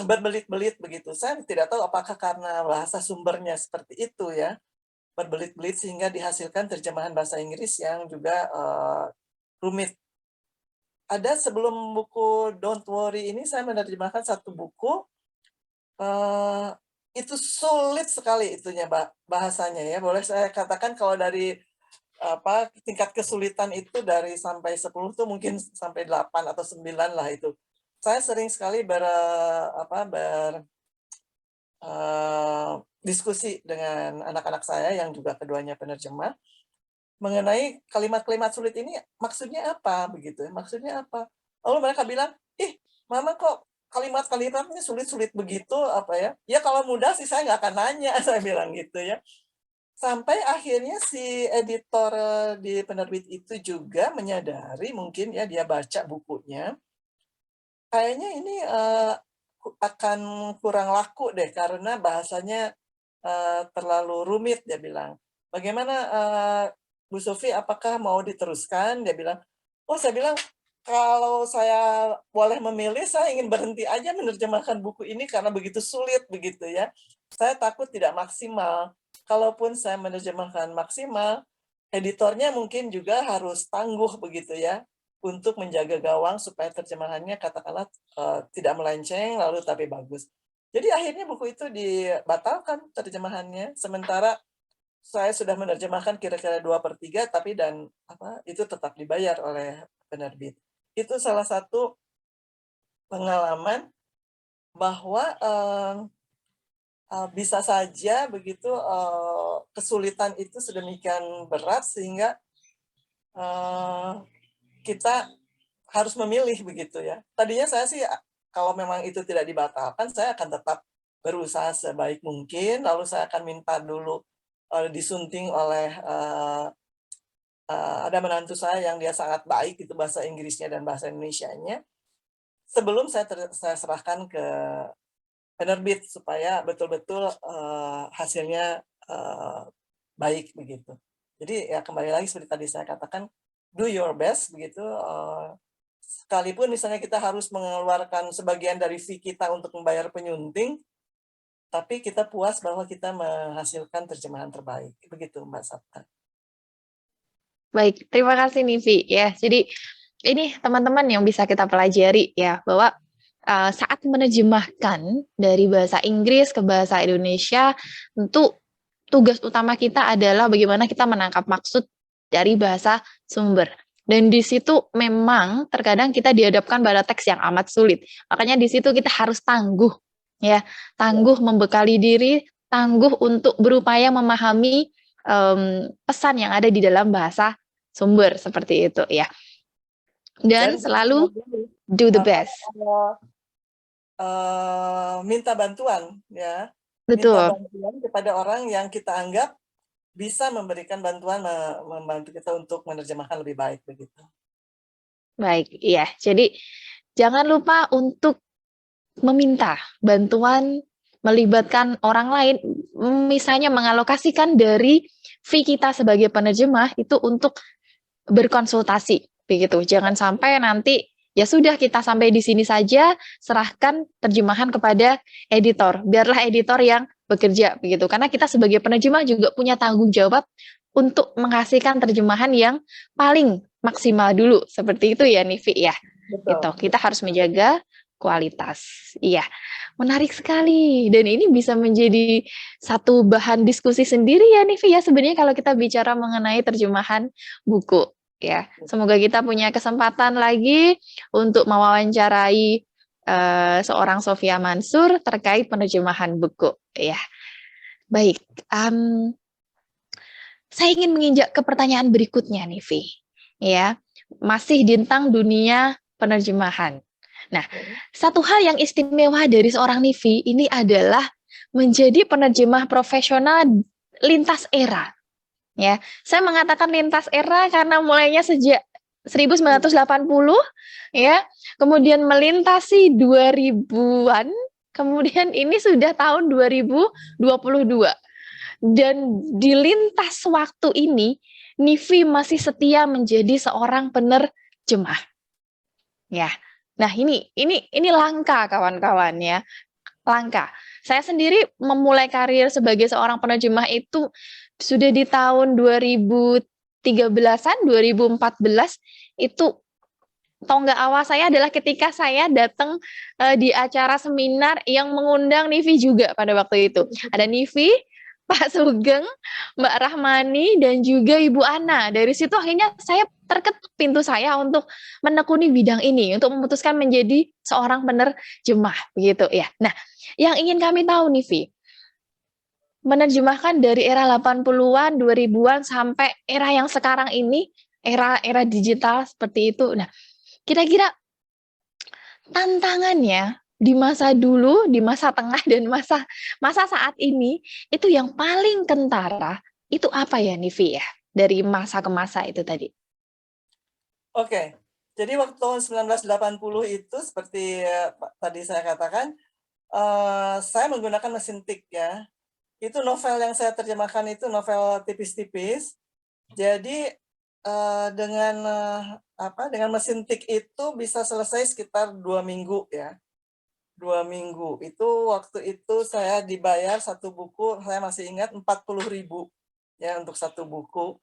berbelit-belit begitu. Saya tidak tahu apakah karena bahasa sumbernya seperti itu ya, berbelit-belit sehingga dihasilkan terjemahan bahasa Inggris yang juga rumit. Ada sebelum buku Don't Worry ini saya menerjemahkan satu buku, itu sulit sekali itunya bahasanya ya. Boleh saya katakan kalau dari tingkat kesulitan itu dari sampai 10 tuh mungkin sampai 8 atau 9 lah itu. Saya sering sekali diskusi dengan anak-anak saya yang juga keduanya penerjemah mengenai kalimat-kalimat sulit ini maksudnya apa begitu ya, maksudnya apa. Lalu mereka bilang, "Ih, Mama kok kalimat-kalimatnya sulit-sulit begitu apa ya? Ya kalau mudah sih saya nggak akan nanya," saya bilang gitu ya. Sampai akhirnya si editor di penerbit itu juga menyadari mungkin ya dia baca bukunya, kayaknya ini akan kurang laku deh karena bahasanya terlalu rumit dia bilang. "Bagaimana, Bu Sufi apakah mau diteruskan?" Dia bilang. Oh saya bilang, "Kalau saya boleh memilih saya ingin berhenti aja menerjemahkan buku ini karena begitu sulit," begitu ya. "Saya takut tidak maksimal. Kalaupun saya menerjemahkan maksimal, editornya mungkin juga harus tangguh," begitu ya, untuk menjaga gawang supaya terjemahannya katakanlah, tidak melenceng lalu tapi bagus. Jadi akhirnya buku itu dibatalkan terjemahannya, sementara saya sudah menerjemahkan kira-kira 2/3 tapi itu tetap dibayar oleh penerbit. Itu salah satu pengalaman bahwa, bisa saja begitu, kesulitan itu sedemikian berat sehingga, kita harus memilih begitu ya. Tadinya saya sih kalau memang itu tidak dibatalkan, saya akan tetap berusaha sebaik mungkin, lalu saya akan minta dulu disunting oleh ada menantu saya yang dia sangat baik itu bahasa Inggrisnya dan bahasa Indonesianya. Sebelum saya serahkan ke penerbit supaya betul-betul hasilnya baik begitu. Jadi ya kembali lagi seperti tadi saya katakan, do your best begitu. Sekalipun misalnya kita harus mengeluarkan sebagian dari fee kita untuk membayar penyunting, tapi kita puas bahwa kita menghasilkan terjemahan terbaik. Begitu Mbak Sabta. Baik, terima kasih Nivi ya. Jadi ini teman-teman yang bisa kita pelajari ya bahwa saat menerjemahkan dari bahasa Inggris ke bahasa Indonesia, tentu tugas utama kita adalah bagaimana kita menangkap maksud dari bahasa sumber. Dan di situ memang terkadang kita dihadapkan pada teks yang amat sulit. Makanya di situ kita harus tangguh, ya, tangguh membekali diri, tangguh untuk berupaya memahami pesan yang ada di dalam bahasa sumber seperti itu, ya. Dan selalu do the best. Minta bantuan, ya. Betul. Minta bantuan kepada orang yang kita anggap bisa memberikan bantuan, membantu kita untuk menerjemahkan lebih baik begitu. Baik, iya. Jadi jangan lupa untuk meminta bantuan, melibatkan orang lain, misalnya mengalokasikan dari fee kita sebagai penerjemah itu untuk berkonsultasi, begitu. Jangan sampai nanti ya sudah kita sampai di sini saja, serahkan terjemahan kepada editor. Biarlah editor yang bekerja begitu. Karena kita sebagai penerjemah juga punya tanggung jawab untuk menghasilkan terjemahan yang paling maksimal dulu. Seperti itu ya Nivi ya. Betul. Gitu. Kita harus menjaga kualitas. Iya. Menarik sekali. Dan ini bisa menjadi satu bahan diskusi sendiri ya Nivi ya sebenarnya kalau kita bicara mengenai terjemahan buku. Ya, semoga kita punya kesempatan lagi untuk mewawancarai seorang Sofia Mansur terkait penerjemahan buku. Ya, baik. Saya ingin menginjak ke pertanyaan berikutnya nih, Vi. Ya, masih tentang dunia penerjemahan. Nah, satu hal yang istimewa dari seorang Nivi ini adalah menjadi penerjemah profesional lintas era. Ya, saya mengatakan lintas era karena mulainya sejak 1980 ya, kemudian melintasi 2000-an, kemudian ini sudah tahun 2022. Dan di lintas waktu ini, Nivi masih setia menjadi seorang penerjemah. Ya. Nah, ini langka kawan-kawan ya. Langka. Saya sendiri memulai karir sebagai seorang penerjemah itu sudah di tahun 2013-an, 2014 itu tonggak awal saya adalah ketika saya datang di acara seminar yang mengundang Nivi juga pada waktu itu. Ada Nivi, Pak Sugeng, Mbak Rahmani, dan juga Ibu Ana. Dari situ akhirnya saya terketuk pintu saya untuk menekuni bidang ini, untuk memutuskan menjadi seorang penerjemah, begitu ya. Nah, yang ingin kami tahu nih, Vi, menerjemahkan dari era 80-an, 2000-an sampai era yang sekarang ini, era digital seperti itu. Nah, kira-kira tantangannya di masa dulu, di masa tengah, dan masa saat ini, itu yang paling kentara, itu apa ya, Nivi ya? Dari masa ke masa itu tadi. Oke, jadi waktu tahun 1980 itu seperti tadi saya katakan, saya menggunakan mesin tik ya. Itu novel yang saya terjemahkan itu novel tipis-tipis. Jadi dengan mesin tik itu bisa selesai sekitar 2 minggu ya. 2 minggu. Itu waktu itu saya dibayar satu buku, saya masih ingat 40.000 ya untuk satu buku.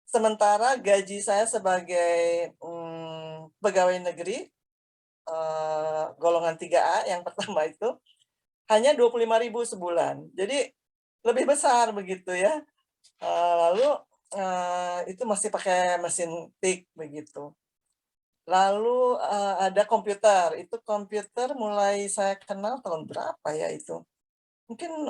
Sementara gaji saya sebagai pegawai negeri golongan 3A yang pertama itu hanya 25.000 sebulan. Jadi lebih besar begitu ya. Lalu itu masih pakai mesin tik begitu. Lalu ada komputer. Itu komputer mulai saya kenal tahun berapa ya itu? Mungkin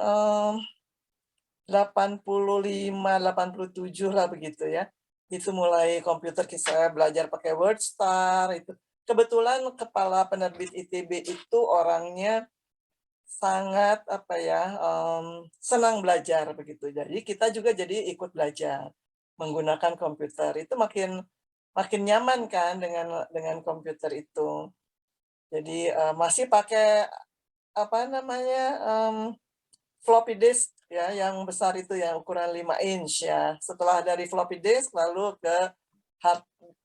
85, 87 lah begitu ya. Itu mulai komputer saya belajar pakai WordStar itu. Kebetulan kepala penerbit ITB itu orangnya sangat senang belajar begitu. Jadi kita juga jadi ikut belajar menggunakan komputer. Itu makin nyaman kan dengan komputer itu. Jadi masih pakai floppy disk ya, yang besar itu yang ukuran 5 inch ya. Setelah dari floppy disk lalu ke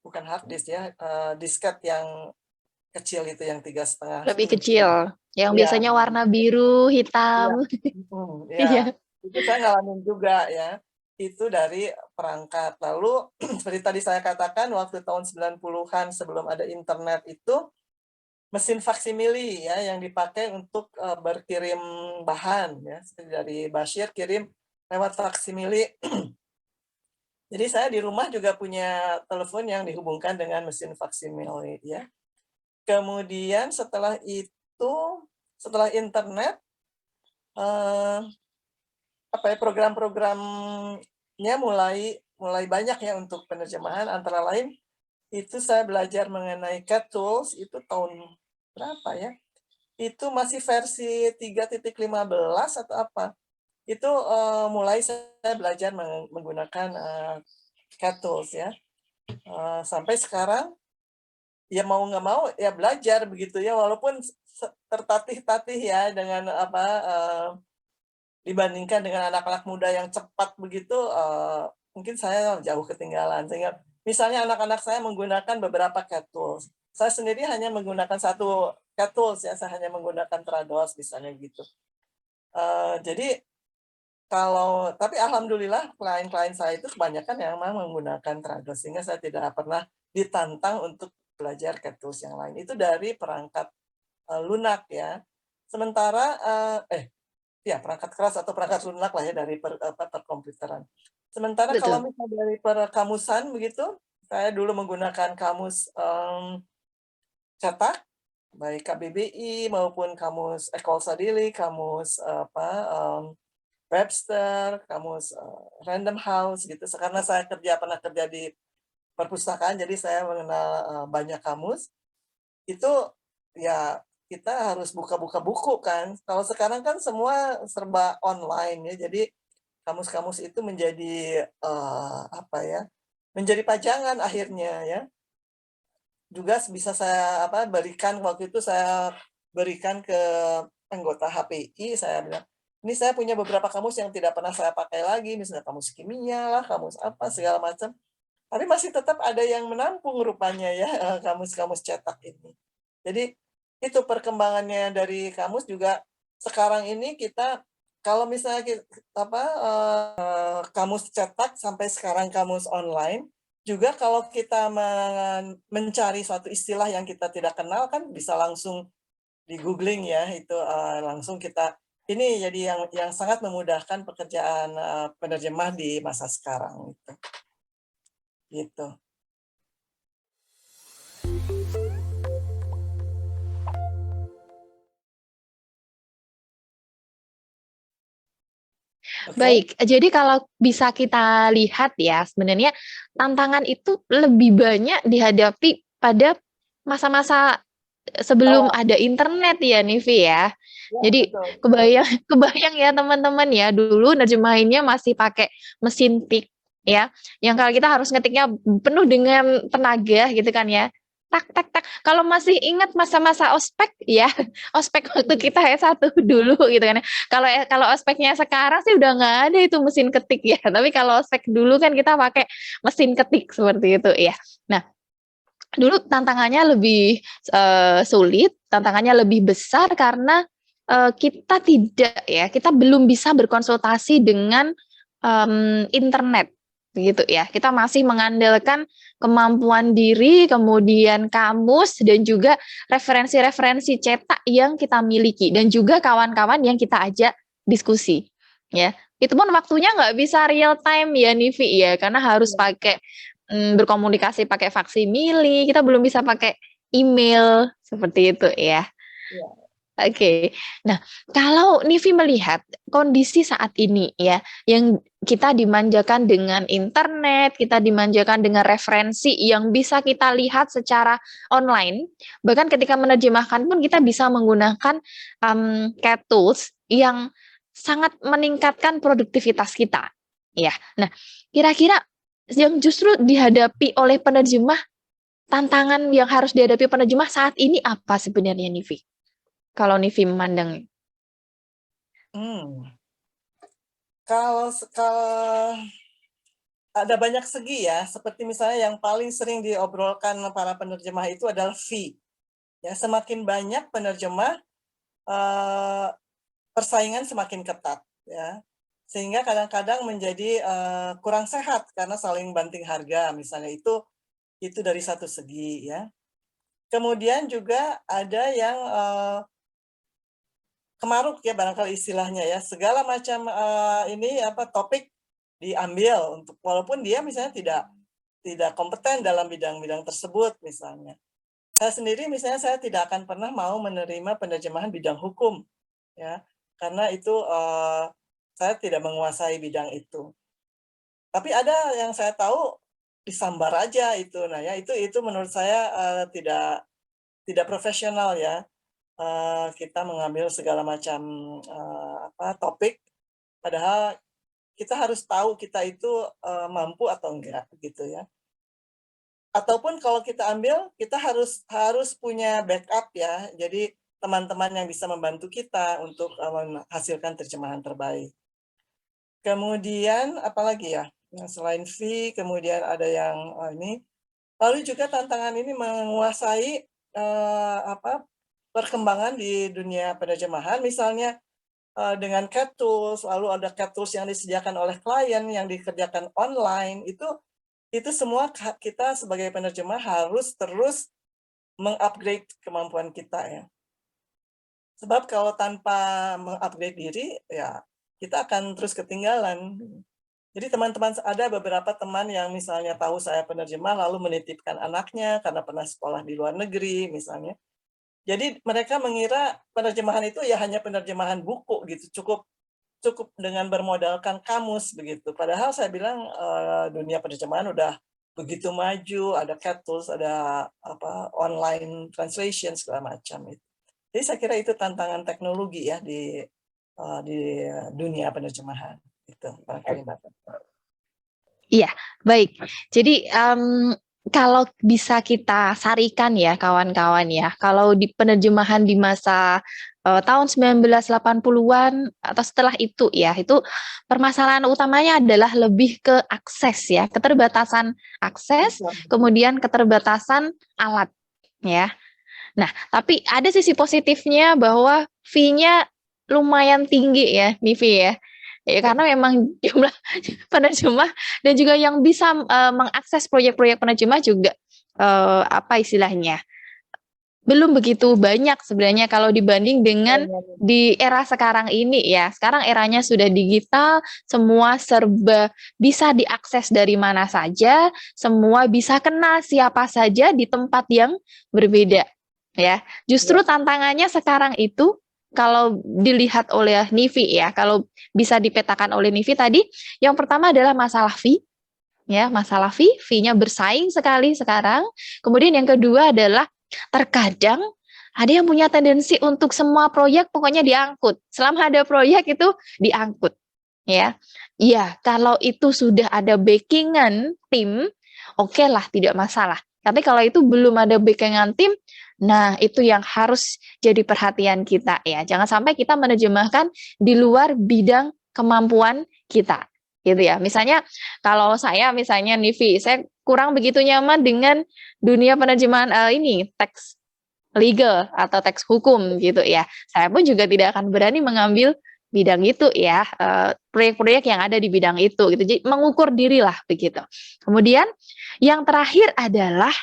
bukan hard disk ya, disket yang kecil itu yang 3,5 Lebih inch. kecil, yang Ya, biasanya warna biru, ya, hitam. ya. Iya. Itu saya ngalamin juga ya. Itu dari perangkat. Lalu seperti tadi saya katakan waktu tahun 90-an sebelum ada internet itu mesin faksimili ya yang dipakai untuk berkirim bahan ya, seperti dari Bashir kirim lewat faksimili. Jadi saya di rumah juga punya telepon yang dihubungkan dengan mesin faksimili ya. Kemudian setelah itu, setelah internet, program-programnya mulai banyak ya untuk penerjemahan. Antara lain itu saya belajar mengenai CAT Tools itu tahun berapa ya? Itu masih versi 3.15 atau apa? Itu mulai saya belajar menggunakan CAT Tools ya. Sampai sekarang ya mau nggak mau ya belajar begitu ya, walaupun tertatih-tatih ya dengan dibandingkan dengan anak-anak muda yang cepat begitu, mungkin saya jauh ketinggalan. Sehingga misalnya anak-anak saya menggunakan beberapa CAT tools, saya sendiri hanya menggunakan satu CAT tools ya, saya hanya menggunakan Trados misalnya gitu. Jadi tapi alhamdulillah klien-klien saya itu kebanyakan yang memang menggunakan Trados, sehingga saya tidak pernah ditantang untuk belajar CAT tools yang lain. Itu dari perangkat lunak ya. Sementara ya perangkat keras atau perangkat lunak lah ya dari perkomputeran. Sementara kalau Betul. misalnya dari perkamusan begitu, saya dulu menggunakan kamus cetak, baik KBBI maupun kamus Ecole Sadili, kamus Webster, kamus Random House gitu. Karena saya pernah kerja di perpustakaan, jadi saya mengenal banyak kamus. Itu ya kita harus buka-buka buku kan. Kalau sekarang kan semua serba online ya, jadi kamus-kamus itu menjadi menjadi pajangan akhirnya ya. Juga bisa saya berikan, waktu itu saya berikan ke anggota HPI, saya bilang, ini saya punya beberapa kamus yang tidak pernah saya pakai lagi, misalnya kamus kimia lah, kamus apa segala macam. Tapi masih tetap ada yang menampung rupanya ya kamus-kamus cetak ini. Jadi itu perkembangannya dari kamus juga. Sekarang ini kita kalau misalnya kamus cetak sampai sekarang kamus online, juga kalau kita mencari suatu istilah yang kita tidak kenal kan bisa langsung di googling ya, itu langsung kita ini jadi yang sangat memudahkan pekerjaan penerjemah di masa sekarang gitu. Baik, jadi kalau bisa kita lihat ya, sebenarnya tantangan itu lebih banyak dihadapi pada masa-masa sebelum Awal, ada internet ya, Nivi ya. ya Jadi betul. kebayang kebayang ya teman-teman ya, dulu nerjemahinnya masih pakai mesin tik ya, yang kalau kita harus ngetiknya penuh dengan tenaga gitu kan ya. Tak tak tak. Kalau masih ingat masa-masa ospek ya, ospek waktu kita S1 dulu gitu kan ya. Kalau ospeknya sekarang sih udah nggak ada itu mesin ketik ya. Tapi kalau ospek dulu kan kita pakai mesin ketik seperti itu ya. Nah, dulu tantangannya lebih sulit, tantangannya lebih besar karena kita belum bisa berkonsultasi dengan internet begitu ya. Kita masih mengandalkan kemampuan diri, kemudian kamus dan juga referensi-referensi cetak yang kita miliki dan juga kawan-kawan yang kita ajak diskusi ya. Itu pun waktunya nggak bisa real time ya Nivi ya, karena harus pakai berkomunikasi pakai faksimili, kita belum bisa pakai email seperti itu ya. Ya. Oke. Nah, kalau Nivi melihat kondisi saat ini ya, yang kita dimanjakan dengan internet, kita dimanjakan dengan referensi yang bisa kita lihat secara online, bahkan ketika menerjemahkan pun kita bisa menggunakan CAT tools yang sangat meningkatkan produktivitas kita. Ya. Nah, kira-kira yang justru dihadapi oleh penerjemah, tantangan yang harus dihadapi penerjemah saat ini apa sebenarnya, Nivi? Kalau Nivi memandang. Hmm. Kalau ada banyak segi ya, seperti misalnya yang paling sering diobrolkan para penerjemah itu adalah fee. Ya, semakin banyak penerjemah, persaingan semakin ketat, ya. Sehingga kadang-kadang menjadi kurang sehat karena saling banting harga, misalnya itu dari satu segi, ya. Kemudian juga ada yang kemaruk ya barangkali istilahnya ya, segala macam topik diambil untuk walaupun dia misalnya tidak kompeten dalam bidang-bidang tersebut misalnya. Saya sendiri misalnya saya tidak akan pernah mau menerima penerjemahan bidang hukum ya, karena itu saya tidak menguasai bidang itu. Tapi ada yang saya tahu disambar aja itu. Nah ya itu menurut saya tidak profesional ya. Kita mengambil segala macam topik padahal kita harus tahu kita itu mampu atau enggak gitu ya. Ataupun kalau kita ambil, kita harus punya backup ya. Jadi teman-teman yang bisa membantu kita untuk menghasilkan terjemahan terbaik. Kemudian apalagi ya? Yang selain fee, kemudian ada yang ini. Lalu juga tantangan ini menguasai perkembangan di dunia penerjemahan, misalnya dengan CAT tools, lalu ada CAT tools yang disediakan oleh klien yang dikerjakan online, itu semua kita sebagai penerjemah harus terus mengupgrade kemampuan kita ya. Sebab kalau tanpa mengupgrade diri, ya kita akan terus ketinggalan. Jadi teman-teman, ada beberapa teman yang misalnya tahu saya penerjemah lalu menitipkan anaknya karena pernah sekolah di luar negeri misalnya. Jadi mereka mengira penerjemahan itu ya hanya penerjemahan buku gitu, cukup dengan bermodalkan kamus begitu. Padahal saya bilang dunia penerjemahan udah begitu maju, ada CAT tools, ada online translation segala macam itu. Jadi saya kira itu tantangan teknologi ya di dunia penerjemahan itu barangkali Mbak. Iya, baik. Jadi kalau bisa kita sarikan ya kawan-kawan ya, kalau di penerjemahan di masa tahun 1980-an atau setelah itu ya, itu permasalahan utamanya adalah lebih ke akses ya, keterbatasan akses, kemudian keterbatasan alat ya. Nah, tapi ada sisi positifnya bahwa fee-nya lumayan tinggi ya, Nivi ya. Ya, karena memang jumlah penerjemah dan juga yang bisa mengakses proyek-proyek penerjemah juga apa istilahnya belum begitu banyak sebenarnya kalau dibanding dengan di era sekarang ini ya. Sekarang eranya sudah digital, semua serba bisa diakses dari mana saja, semua bisa kenal siapa saja di tempat yang berbeda ya. Justru tantangannya sekarang itu kalau dilihat oleh Nivi ya, kalau bisa dipetakan oleh Nivi tadi, yang pertama adalah masalah fee ya, masalah fee-nya bersaing sekali sekarang. Kemudian yang kedua adalah terkadang ada yang punya tendensi untuk semua proyek pokoknya diangkut. Selama ada proyek itu diangkut ya. Iya, kalau itu sudah ada backingan tim, oke lah, tidak masalah. Tapi kalau itu belum ada backingan tim, nah itu yang harus jadi perhatian kita ya. Jangan sampai kita menerjemahkan di luar bidang kemampuan kita. Gitu ya. Misalnya kalau saya misalnya Nivi, saya kurang begitu nyaman dengan dunia penerjemahan ini teks legal atau teks hukum gitu ya. Saya pun juga tidak akan berani mengambil bidang itu ya, proyek-proyek yang ada di bidang itu gitu. Jadi mengukur diri lah begitu. Kemudian yang terakhir adalah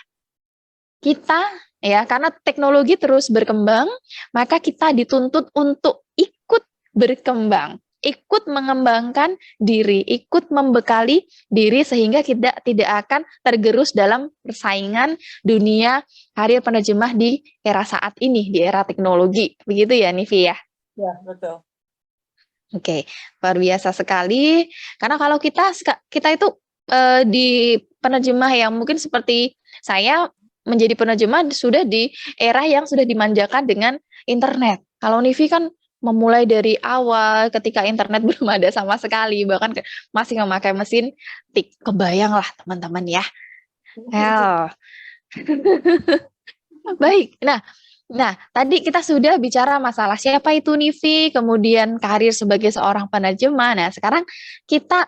kita ya, karena teknologi terus berkembang, maka kita dituntut untuk ikut berkembang ikut mengembangkan diri, ikut membekali diri sehingga kita tidak akan tergerus dalam persaingan dunia karir penerjemah di era saat ini, di era teknologi. Begitu ya, Nivi ya? Ya, betul. Oke, luar biasa sekali. Karena kalau kita itu di penerjemah yang mungkin seperti saya menjadi penerjemah sudah di era yang sudah dimanjakan dengan internet. Kalau Nivi kan memulai dari awal ketika internet belum ada sama sekali, bahkan masih memakai mesin tik. Kebayang lah teman-teman ya. Well, baik. Nah, tadi kita sudah bicara masalah siapa itu Nivi, kemudian karir sebagai seorang penerjemah. Nah, sekarang kita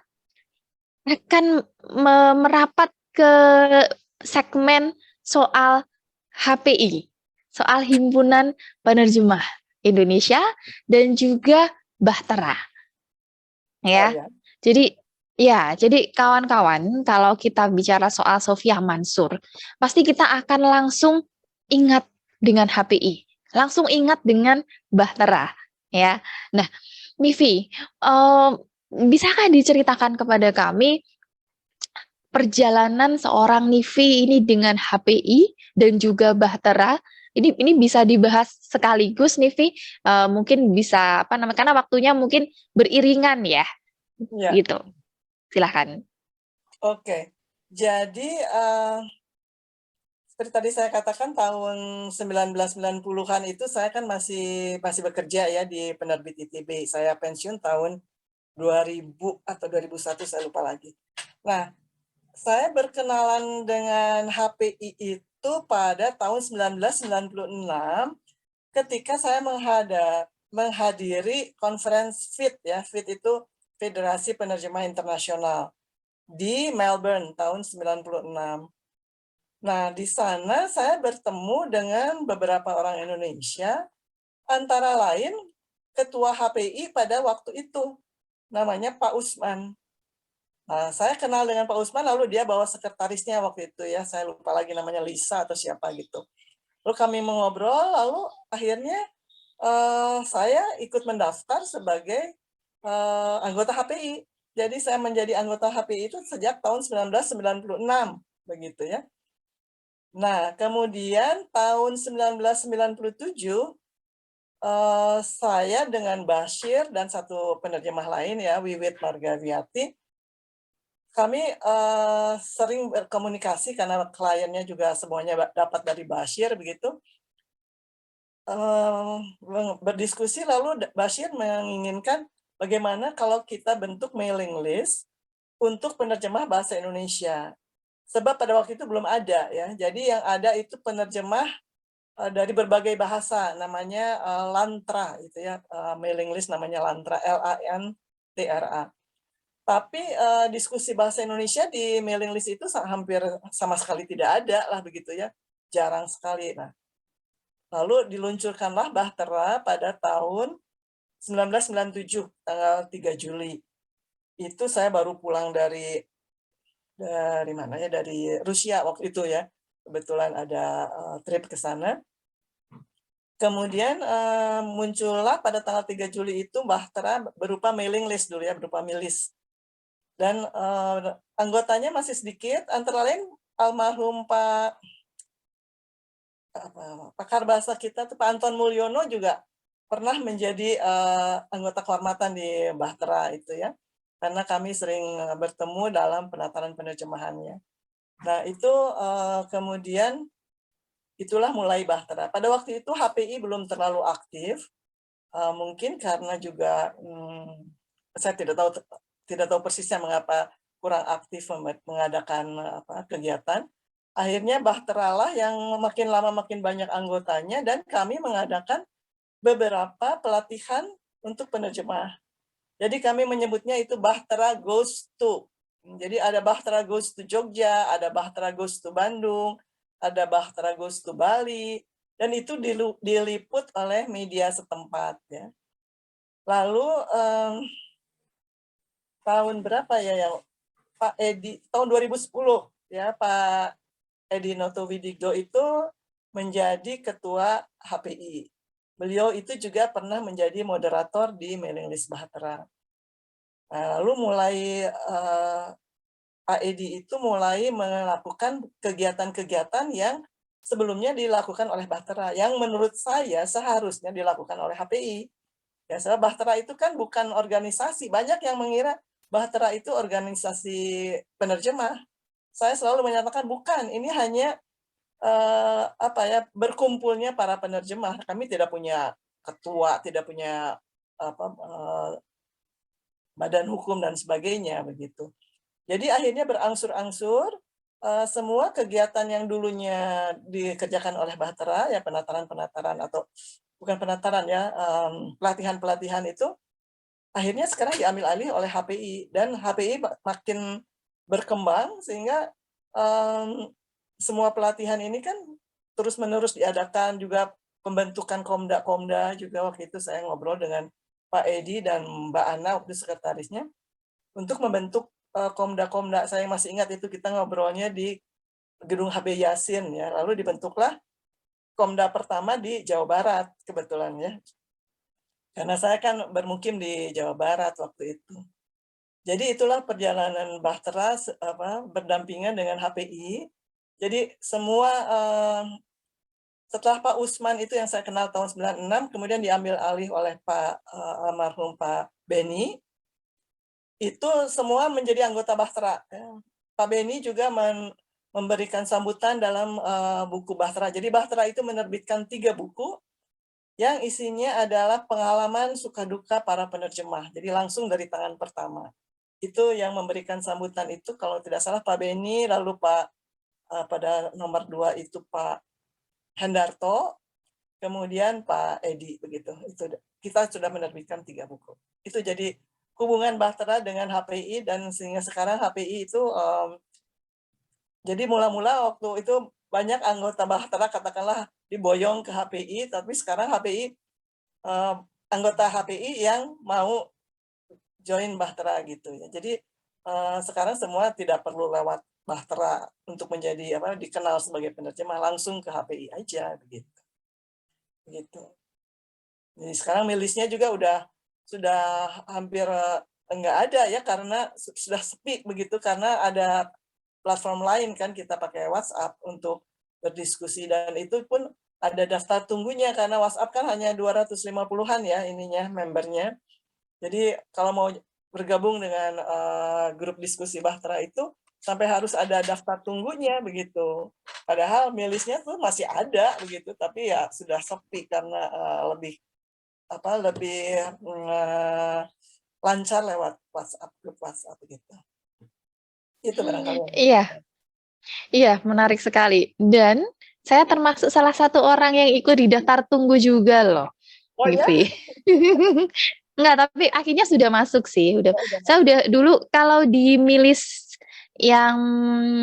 akan merapat ke segmen soal HPI, soal Himpunan Penerjemah Indonesia dan juga Bahtera. Oh Ya. ya. Jadi kawan-kawan, kalau kita bicara soal Sofia Mansur, pasti kita akan langsung ingat dengan HPI, langsung ingat dengan Bahtera, ya. Nah, Mivi, bisakah diceritakan kepada kami perjalanan seorang Nivi ini dengan HPI dan juga Bahtera? Ini bisa dibahas sekaligus, Nivi. Mungkin bisa apa namanya? Karena waktunya mungkin beriringan ya, Ya. gitu. Silahkan. Oke. Jadi seperti tadi saya katakan tahun 1990-an itu saya kan masih bekerja ya di penerbit ITB. Saya pensiun tahun 2000 atau 2001, saya lupa lagi. Nah, saya berkenalan dengan HPI itu pada tahun 1996 ketika saya menghadiri conference FIT ya. FIT itu Federasi Penerjemah Internasional di Melbourne tahun 96. Nah, di sana saya bertemu dengan beberapa orang Indonesia, antara lain Ketua HPI pada waktu itu, namanya Pak Usman. Nah, saya kenal dengan Pak Usman, lalu dia bawa sekretarisnya waktu itu ya, saya lupa lagi namanya Lisa atau siapa gitu. Lalu kami mengobrol, lalu akhirnya saya ikut mendaftar sebagai anggota HPI. Jadi saya menjadi anggota HPI itu sejak tahun 1996, begitu ya. Nah, kemudian tahun 1997, saya dengan Bashir dan satu penerjemah lain ya, Wiwit Margawiati, kami sering berkomunikasi karena kliennya juga semuanya dapat dari Bashir begitu. Berdiskusi lalu Bashir menginginkan bagaimana kalau kita bentuk mailing list untuk penerjemah bahasa Indonesia. Sebab pada waktu itu belum ada ya. Jadi yang ada itu penerjemah dari berbagai bahasa, namanya Lantra itu ya, mailing list namanya Lantra, LANTRA. Tapi diskusi bahasa Indonesia di mailing list itu hampir sama sekali tidak ada lah begitu ya, jarang sekali. Nah, lalu diluncurkanlah Bahtera pada tahun 1997 tanggal 3 Juli. Itu saya baru pulang dari mana ya, dari Rusia waktu itu ya. Kebetulan ada trip ke sana. Kemudian muncullah pada tanggal 3 Juli itu Bahtera berupa mailing list dulu ya, berupa milis. Dan anggotanya masih sedikit, antara lain almarhum pakar bahasa kita tuh Pak Anton Mulyono juga pernah menjadi anggota kehormatan di Bahtera itu ya. Karena kami sering bertemu dalam penataran penerjemahannya. Nah, itu kemudian itulah mulai Bahtera. Pada waktu itu HPI belum terlalu aktif, mungkin karena juga saya tidak tahu persisnya mengapa kurang aktif mengadakan kegiatan. Akhirnya Bahtera lah yang makin lama makin banyak anggotanya, dan kami mengadakan beberapa pelatihan untuk penerjemah. Jadi kami menyebutnya itu Bahtera Goes to. Jadi ada Bahtera Goes to Jogja, ada Bahtera Goes to Bandung, ada Bahtera Goes to Bali, dan itu diliput oleh media setempat ya. Lalu tahun berapa ya yang Pak Edi, tahun 2010 ya, Pak Edi Notowidigdo itu menjadi ketua HPI. Beliau itu juga pernah menjadi moderator di mailing list Bahtera. Lalu mulai Pak Edi itu mulai melakukan kegiatan-kegiatan yang sebelumnya dilakukan oleh Bahtera, yang menurut saya seharusnya dilakukan oleh HPI. Ya, sebab Bahtera itu kan bukan organisasi. Banyak yang mengira Bahtera itu organisasi penerjemah. Saya selalu menyatakan bukan. Ini hanya berkumpulnya para penerjemah. Kami tidak punya ketua, tidak punya badan hukum dan sebagainya begitu. Jadi akhirnya berangsur-angsur semua kegiatan yang dulunya dikerjakan oleh Bahtera, ya penataran-penataran atau bukan penataran ya, pelatihan-pelatihan itu akhirnya sekarang diambil alih oleh HPI, dan HPI makin berkembang sehingga semua pelatihan ini kan terus-menerus diadakan, juga pembentukan komda-komda juga. Waktu itu saya ngobrol dengan Pak Edi dan Mbak Ana waktu sekretarisnya untuk membentuk komda-komda. Saya masih ingat itu kita ngobrolnya di gedung HB Yasin ya. Lalu dibentuklah komda pertama di Jawa Barat kebetulan ya. Karena saya kan bermukim di Jawa Barat waktu itu. Jadi itulah perjalanan Bahtera berdampingan dengan HPI. Jadi semua setelah Pak Usman itu yang saya kenal tahun 96, kemudian diambil alih oleh Pak almarhum Pak Beni, itu semua menjadi anggota Bahtera. Pak Beni juga memberikan sambutan dalam buku Bahtera. Jadi Bahtera itu menerbitkan 3 buku yang isinya adalah pengalaman suka duka para penerjemah. Jadi langsung dari tangan pertama. Itu yang memberikan sambutan itu kalau tidak salah Pak Beni, lalu pada nomor 2 itu Pak Hendarto, kemudian Pak Edi begitu. Itu kita sudah menerbitkan 3 buku. Itu jadi hubungan Bahtera dengan HPI, dan sehingga sekarang HPI itu jadi mula-mula waktu itu banyak anggota Bahtera katakanlah diboyong ke HPI, tapi sekarang HPI anggota HPI yang mau join Bahtera gitu ya. Jadi sekarang semua tidak perlu lewat Bahtera untuk menjadi dikenal sebagai penerjemah, langsung ke HPI aja begitu. Jadi sekarang milisnya juga sudah hampir enggak ada ya, karena sudah sepi begitu, karena ada platform lain kan, kita pakai WhatsApp untuk berdiskusi, dan itu pun ada daftar tunggunya karena WhatsApp kan hanya 250-an ya ininya membernya. Jadi kalau mau bergabung dengan grup diskusi Bahtera itu sampai harus ada daftar tunggunya begitu. Padahal milisnya tuh masih ada begitu, tapi ya sudah sepi karena lebih lancar lewat WhatsApp, grup WhatsApp gitu. Itu barangkali. Iya, menarik sekali. Dan saya termasuk salah satu orang yang ikut di daftar tunggu juga loh, Oh ya? Livi. Enggak, tapi akhirnya sudah masuk sih. Saya udah dulu kalau di milis yang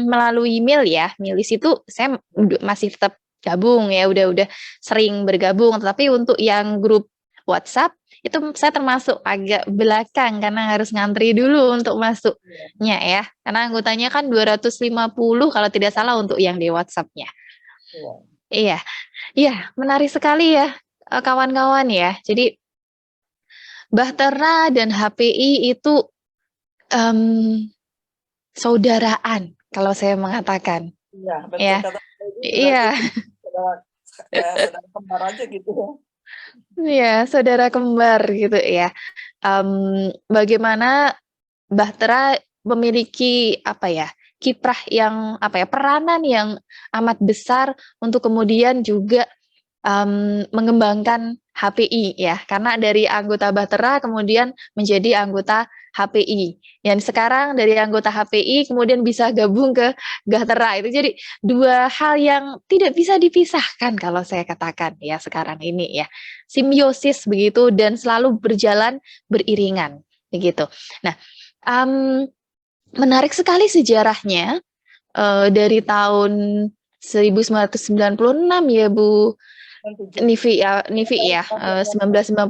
melalui mail ya, milis itu saya masih tetap gabung ya, udah sering bergabung. Tapi untuk yang grup WhatsApp itu saya termasuk agak belakang karena harus ngantri dulu untuk masuknya ya. Karena anggotanya kan 250 kalau tidak salah untuk yang di WhatsApp-nya. Iya, menarik sekali ya kawan-kawan ya. Jadi Bahtera dan HPI itu saudaraan kalau saya mengatakan. Iya, betul. Ya. Iya. Saudara kembar aja gitu. Iya, saudara kembar gitu ya. Bagaimana Bahtera memiliki kiprah yang peranan yang amat besar untuk kemudian juga mengembangkan HPI ya, karena dari anggota Bahtera kemudian menjadi anggota HPI, dan sekarang dari anggota HPI kemudian bisa gabung ke Gahtera. Itu jadi 2 hal yang tidak bisa dipisahkan kalau saya katakan ya sekarang ini ya, simbiosis begitu dan selalu berjalan beriringan begitu. Nah, menarik sekali sejarahnya dari tahun 1996 ya Bu Nivi ya, 1996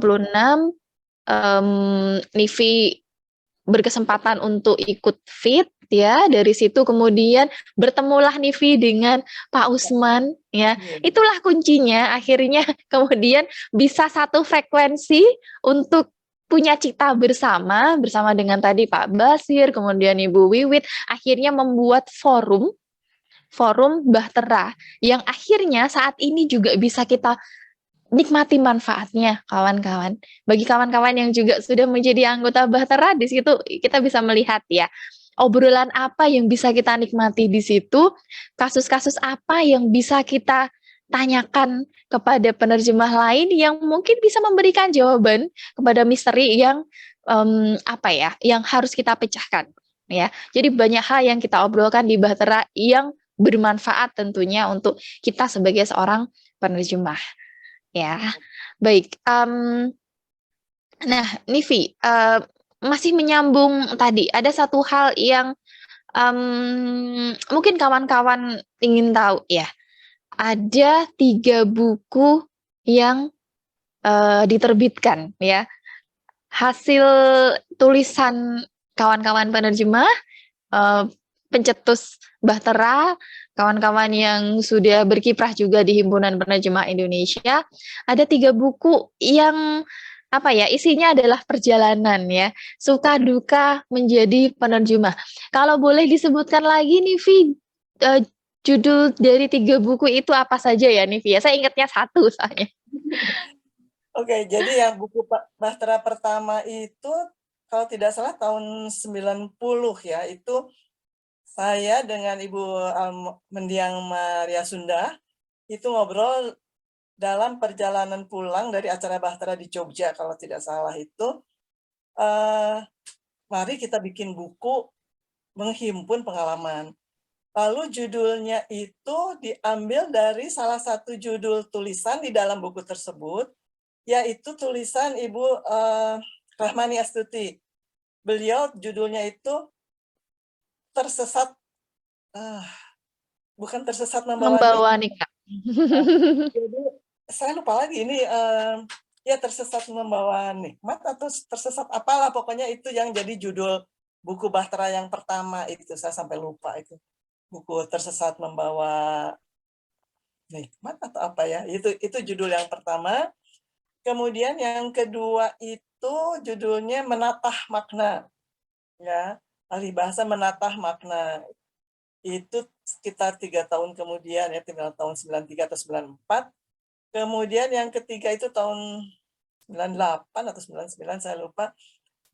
Nivi berkesempatan untuk ikut FIT ya, dari situ kemudian bertemulah Nivi dengan Pak Usman ya. Itulah kuncinya akhirnya kemudian bisa satu frekuensi untuk punya cita bersama dengan tadi Pak Basir, kemudian Ibu Wiwit, akhirnya membuat forum Bahtera yang akhirnya saat ini juga bisa kita nikmati manfaatnya, kawan-kawan. Bagi kawan-kawan yang juga sudah menjadi anggota Bahtera, di situ kita bisa melihat ya, obrolan apa yang bisa kita nikmati di situ, kasus-kasus apa yang bisa kita tanyakan kepada penerjemah lain yang mungkin bisa memberikan jawaban kepada misteri yang apa ya, yang harus kita pecahkan ya. Jadi banyak hal yang kita obrolkan di Bahtera yang bermanfaat tentunya untuk kita sebagai seorang penerjemah. Ya, baik. Nah, Nivi, masih menyambung tadi, ada satu hal yang mungkin kawan-kawan ingin tahu ya. Ada 3 buku yang diterbitkan ya. Hasil tulisan kawan-kawan penerjemah, pencetus Bahtera, kawan-kawan yang sudah berkiprah juga di Himpunan Penerjemah Indonesia, ada 3 buku yang apa ya, isinya adalah perjalanan ya, suka duka menjadi penerjemah. Kalau boleh disebutkan lagi nih, Vi, judul dari 3 buku itu apa saja ya, nih, Vi? Saya ingatnya satu soalnya. Oke, jadi yang buku Bahtera pertama itu kalau tidak salah tahun 90 ya, itu saya dengan Ibu Mendiang Maria Sunda itu ngobrol dalam perjalanan pulang dari acara Bahtera di Jogja kalau tidak salah itu, mari kita bikin buku menghimpun pengalaman. Lalu judulnya itu diambil dari salah satu judul tulisan di dalam buku tersebut, yaitu tulisan Ibu Rahmani Astuti. Beliau judulnya itu tersesat, bukan tersesat Membawa nikah. Jadi saya lupa lagi ini ya tersesat membawa nikmat atau tersesat apalah, pokoknya itu yang jadi judul buku Bahtera yang pertama itu, saya sampai lupa itu. Buku tersesat membawa nikmat atau apa ya, itu judul yang pertama. Kemudian yang kedua itu judulnya Menatah Makna, ya, ahli bahasa menatah makna. Itu sekitar 3 tahun kemudian ya, tinggal tahun 93 atau 94. Kemudian yang ketiga itu tahun 98 atau 99, saya lupa.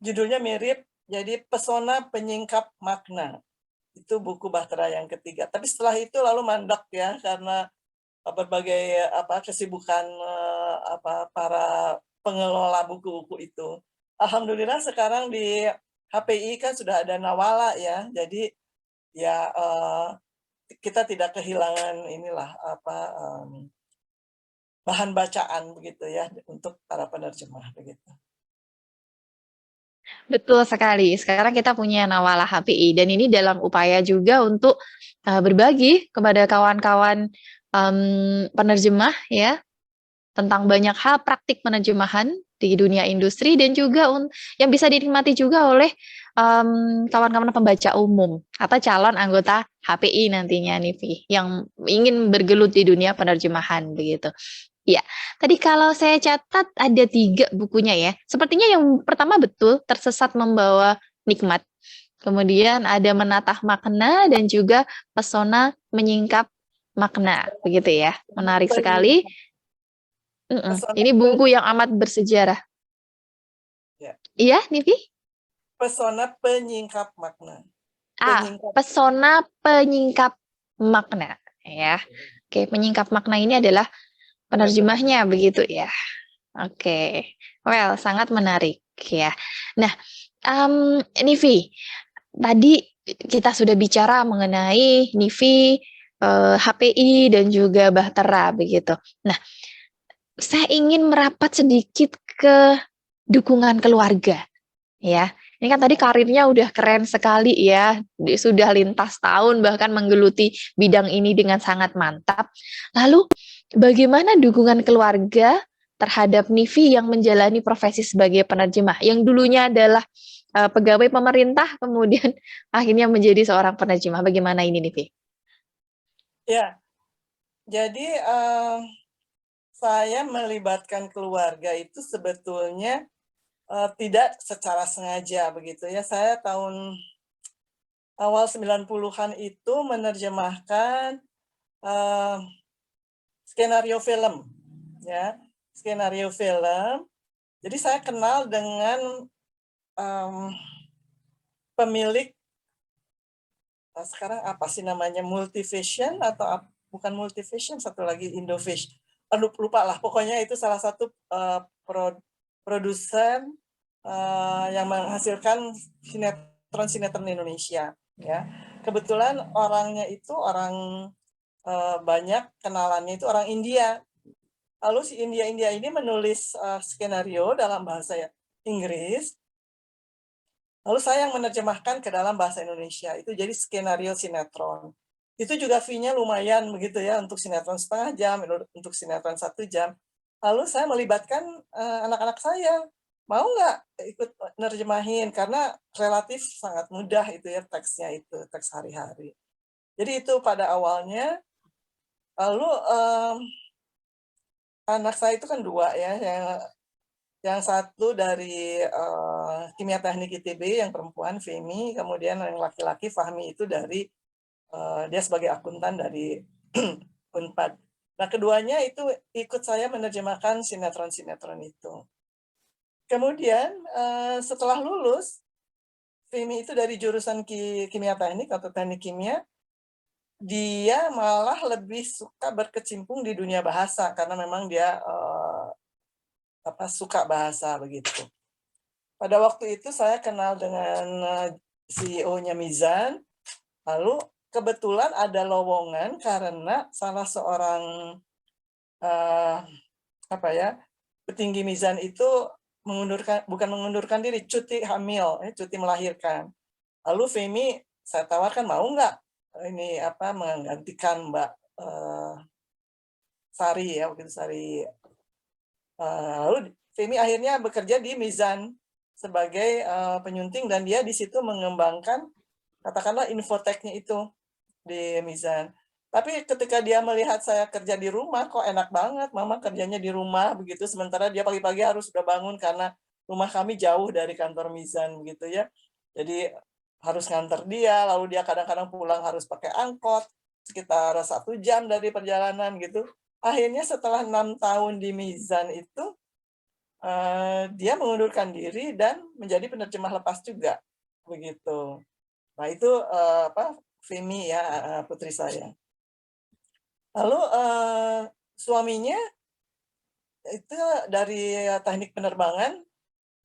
Judulnya mirip, jadi Pesona Penyingkap Makna. Itu buku Bahtera yang ketiga. Tapi setelah itu lalu mandek ya, karena berbagai kesibukan para pengelola buku-buku itu. Alhamdulillah sekarang di HPI kan sudah ada Nawala ya, jadi ya kita tidak kehilangan inilah bahan bacaan begitu ya untuk para penerjemah begitu. Betul sekali. Sekarang kita punya Nawala HPI dan ini dalam upaya juga untuk berbagi kepada kawan-kawan penerjemah ya tentang banyak hal praktik penerjemahan di dunia industri dan juga yang bisa dinikmati juga oleh kawan-kawan pembaca umum atau calon anggota HPI nantinya nih, Vi, yang ingin bergelut di dunia penerjemahan begitu. Ya, tadi kalau saya catat ada 3 bukunya ya. Sepertinya yang pertama betul, Tersesat Membawa Nikmat. Kemudian ada Menatah Makna dan juga Pesona Menyingkap Makna, begitu ya. Menarik sekali. Ini buku yang amat bersejarah. Ya. Iya, Nivi? Pesona Penyingkap Makna. Pesona Penyingkap Makna. Ya. Oke, penyingkap makna ini adalah penerjemahnya begitu ya. Oke, well, sangat menarik ya. Nah, Nivi, tadi kita sudah bicara mengenai Nivi, HPI dan juga Bahtera begitu. Nah, saya ingin merapat sedikit ke dukungan keluarga, ya. Ini kan tadi karirnya udah keren sekali ya, sudah lintas tahun bahkan menggeluti bidang ini dengan sangat mantap. Lalu bagaimana dukungan keluarga terhadap Nivi yang menjalani profesi sebagai penerjemah, yang dulunya adalah pegawai pemerintah, kemudian akhirnya menjadi seorang penerjemah. Bagaimana ini, Nivi? Ya, jadi saya melibatkan keluarga itu sebetulnya tidak secara sengaja begitu ya. Saya tahun awal 90-an itu menerjemahkan skenario film, ya, skenario film. Jadi saya kenal dengan pemilik sekarang apa sih namanya, Multivision atau bukan Multivision, satu lagi Indovision. Lupa lah, pokoknya itu salah satu produsen yang menghasilkan sinetron Indonesia. Ya, kebetulan orangnya itu orang banyak kenalannya itu orang India. Lalu si India ini menulis skenario dalam bahasa Inggris. Lalu saya yang menerjemahkan ke dalam bahasa Indonesia. Itu jadi skenario sinetron. Itu juga fee-nya lumayan begitu ya, untuk sinetron setengah jam, untuk sinetron 1 jam. Lalu saya melibatkan anak-anak saya. Mau nggak ikut nerjemahin? Karena relatif sangat mudah itu ya, teksnya itu, teks hari-hari. Jadi itu pada awalnya. Lalu anak saya itu kan 2 ya, yang satu dari Kimia Teknik ITB yang perempuan, Femi, kemudian yang laki-laki Fahmi itu dari dia sebagai akuntan dari Unpad. Nah, keduanya itu ikut saya menerjemahkan sinetron-sinetron itu. Kemudian setelah lulus, Femi itu dari jurusan Kimia Teknik atau Teknik Kimia, dia malah lebih suka berkecimpung di dunia bahasa karena memang dia suka bahasa begitu. Pada waktu itu saya kenal dengan CEO-nya Mizan, lalu kebetulan ada lowongan karena salah seorang petinggi Mizan itu bukan mengundurkan diri, cuti hamil, cuti melahirkan. Lalu Femi saya tawarkan, mau nggak ini menggantikan Mbak Sari ya, waktu itu Sari. Lalu Femi akhirnya bekerja di Mizan sebagai penyunting, dan dia di situ mengembangkan katakanlah infoteknya itu di Mizan. Tapi ketika dia melihat saya kerja di rumah, kok enak banget mama kerjanya di rumah begitu, sementara dia pagi-pagi harus sudah bangun karena rumah kami jauh dari kantor Mizan gitu ya. Jadi harus nganter dia, lalu dia kadang-kadang pulang harus pakai angkot sekitar 1 jam dari perjalanan gitu. Akhirnya setelah 6 tahun di Mizan itu dia mengundurkan diri dan menjadi penerjemah lepas juga begitu. Nah itu Femi ya, putri saya. Lalu suaminya itu dari teknik penerbangan.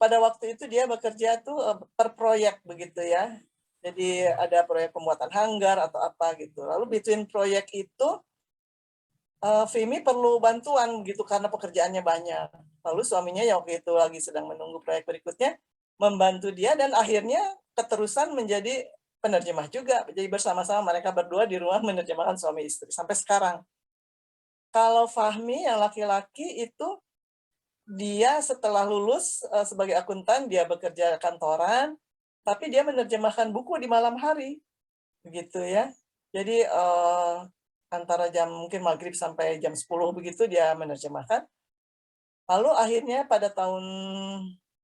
Pada waktu itu dia bekerja tuh per proyek begitu ya. Jadi ada proyek pembuatan hanggar atau apa gitu. Lalu between proyek itu Femi perlu bantuan gitu karena pekerjaannya banyak. Lalu suaminya yang waktu itu lagi sedang menunggu proyek berikutnya membantu dia, dan akhirnya keterusan menjadi penerjemah juga. Jadi bersama-sama mereka berdua di rumah menerjemahkan suami istri sampai sekarang. Kalau Fahmi yang laki-laki itu dia setelah lulus sebagai akuntan, dia bekerja kantoran, tapi dia menerjemahkan buku di malam hari, begitu ya. Jadi antara jam mungkin maghrib sampai jam 10 begitu dia menerjemahkan. Lalu akhirnya pada tahun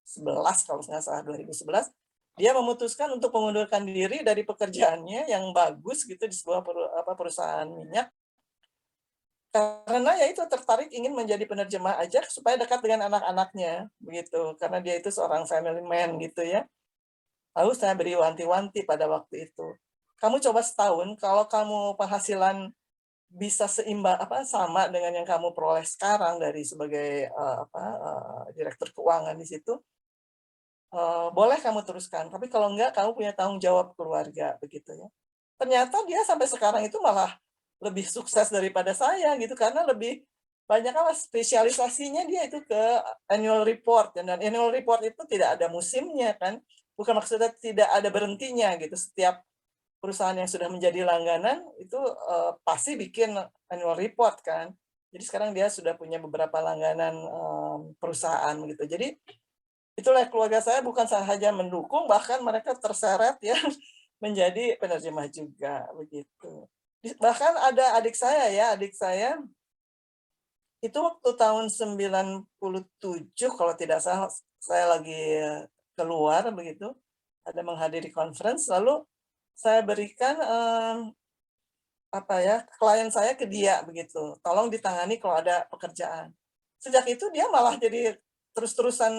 11 kalau nggak salah 2011 dia memutuskan untuk mengundurkan diri dari pekerjaannya yang bagus gitu di sebuah perusahaan minyak, karena ya itu tertarik ingin menjadi penerjemah aja supaya dekat dengan anak-anaknya begitu, karena dia itu seorang family man gitu ya. Lalu saya beri wanti-wanti pada waktu itu, kamu coba setahun, kalau kamu penghasilan bisa seimbang sama dengan yang kamu peroleh sekarang dari sebagai direktur keuangan di situ, boleh kamu teruskan, tapi kalau enggak kamu punya tanggung jawab keluarga begitu ya. Ternyata dia sampai sekarang itu malah lebih sukses daripada saya gitu, karena lebih banyak spesialisasinya dia itu ke annual report, dan annual report itu tidak ada musimnya kan, bukan maksudnya tidak ada berhentinya gitu. Setiap perusahaan yang sudah menjadi langganan itu pasti bikin annual report kan. Jadi sekarang dia sudah punya beberapa langganan perusahaan gitu. Jadi itulah keluarga saya bukan saja mendukung, bahkan mereka terseret ya menjadi penerjemah juga begitu. Bahkan ada adik saya Itu waktu tahun 97 kalau tidak salah, saya lagi keluar begitu, ada menghadiri conference, lalu saya berikan, apa ya, klien saya ke dia begitu, tolong ditangani kalau ada pekerjaan. Sejak itu dia malah jadi terus-terusan,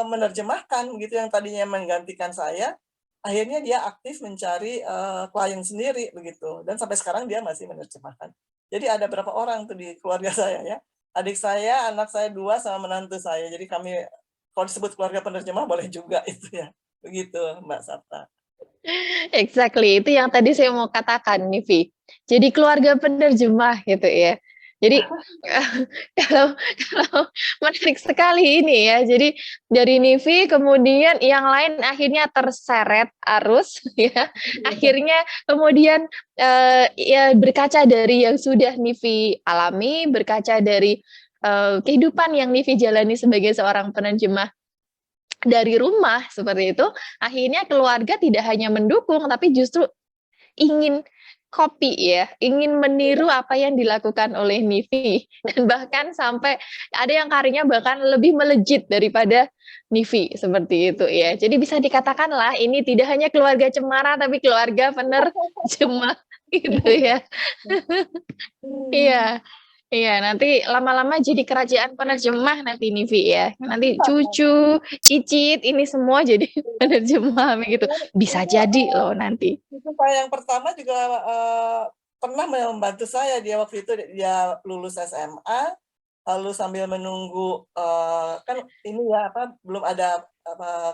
menerjemahkan gitu, yang tadinya menggantikan saya, akhirnya dia aktif mencari, klien sendiri begitu, dan sampai sekarang dia masih menerjemahkan. Jadi ada berapa orang tuh di keluarga saya ya, adik saya, anak saya 2 sama menantu saya. Jadi kami kalau disebut keluarga penerjemah boleh juga itu ya, begitu Mbak Sapta. Exactly, itu yang tadi saya mau katakan nih, Vi. Jadi keluarga penerjemah gitu ya. Jadi kalau kalau menarik sekali ini ya. Jadi dari Nivi kemudian yang lain akhirnya terseret arus ya. Akhirnya kemudian ya berkaca dari yang sudah Nivi alami, berkaca dari kehidupan yang Nivi jalani sebagai seorang penerjemah dari rumah seperti itu, akhirnya keluarga tidak hanya mendukung tapi justru ingin copy ya, ingin meniru apa yang dilakukan oleh Nivi dan bahkan sampai ada yang karirnya bahkan lebih melejit daripada Nivi seperti itu ya. Jadi bisa dikatakanlah ini tidak hanya keluarga cemara tapi keluarga penerjemah gitu ya. Iya. Iya, nanti lama-lama jadi kerajaan penerjemah nanti nih, Vi, ya. Nanti cucu, cicit, ini semua jadi penerjemah begitu. Bisa Itu, jadi loh nanti. itu saya yang pertama juga, pernah membantu saya, dia waktu itu dia lulus SMA, lalu sambil menunggu, kan ini ya, belum ada,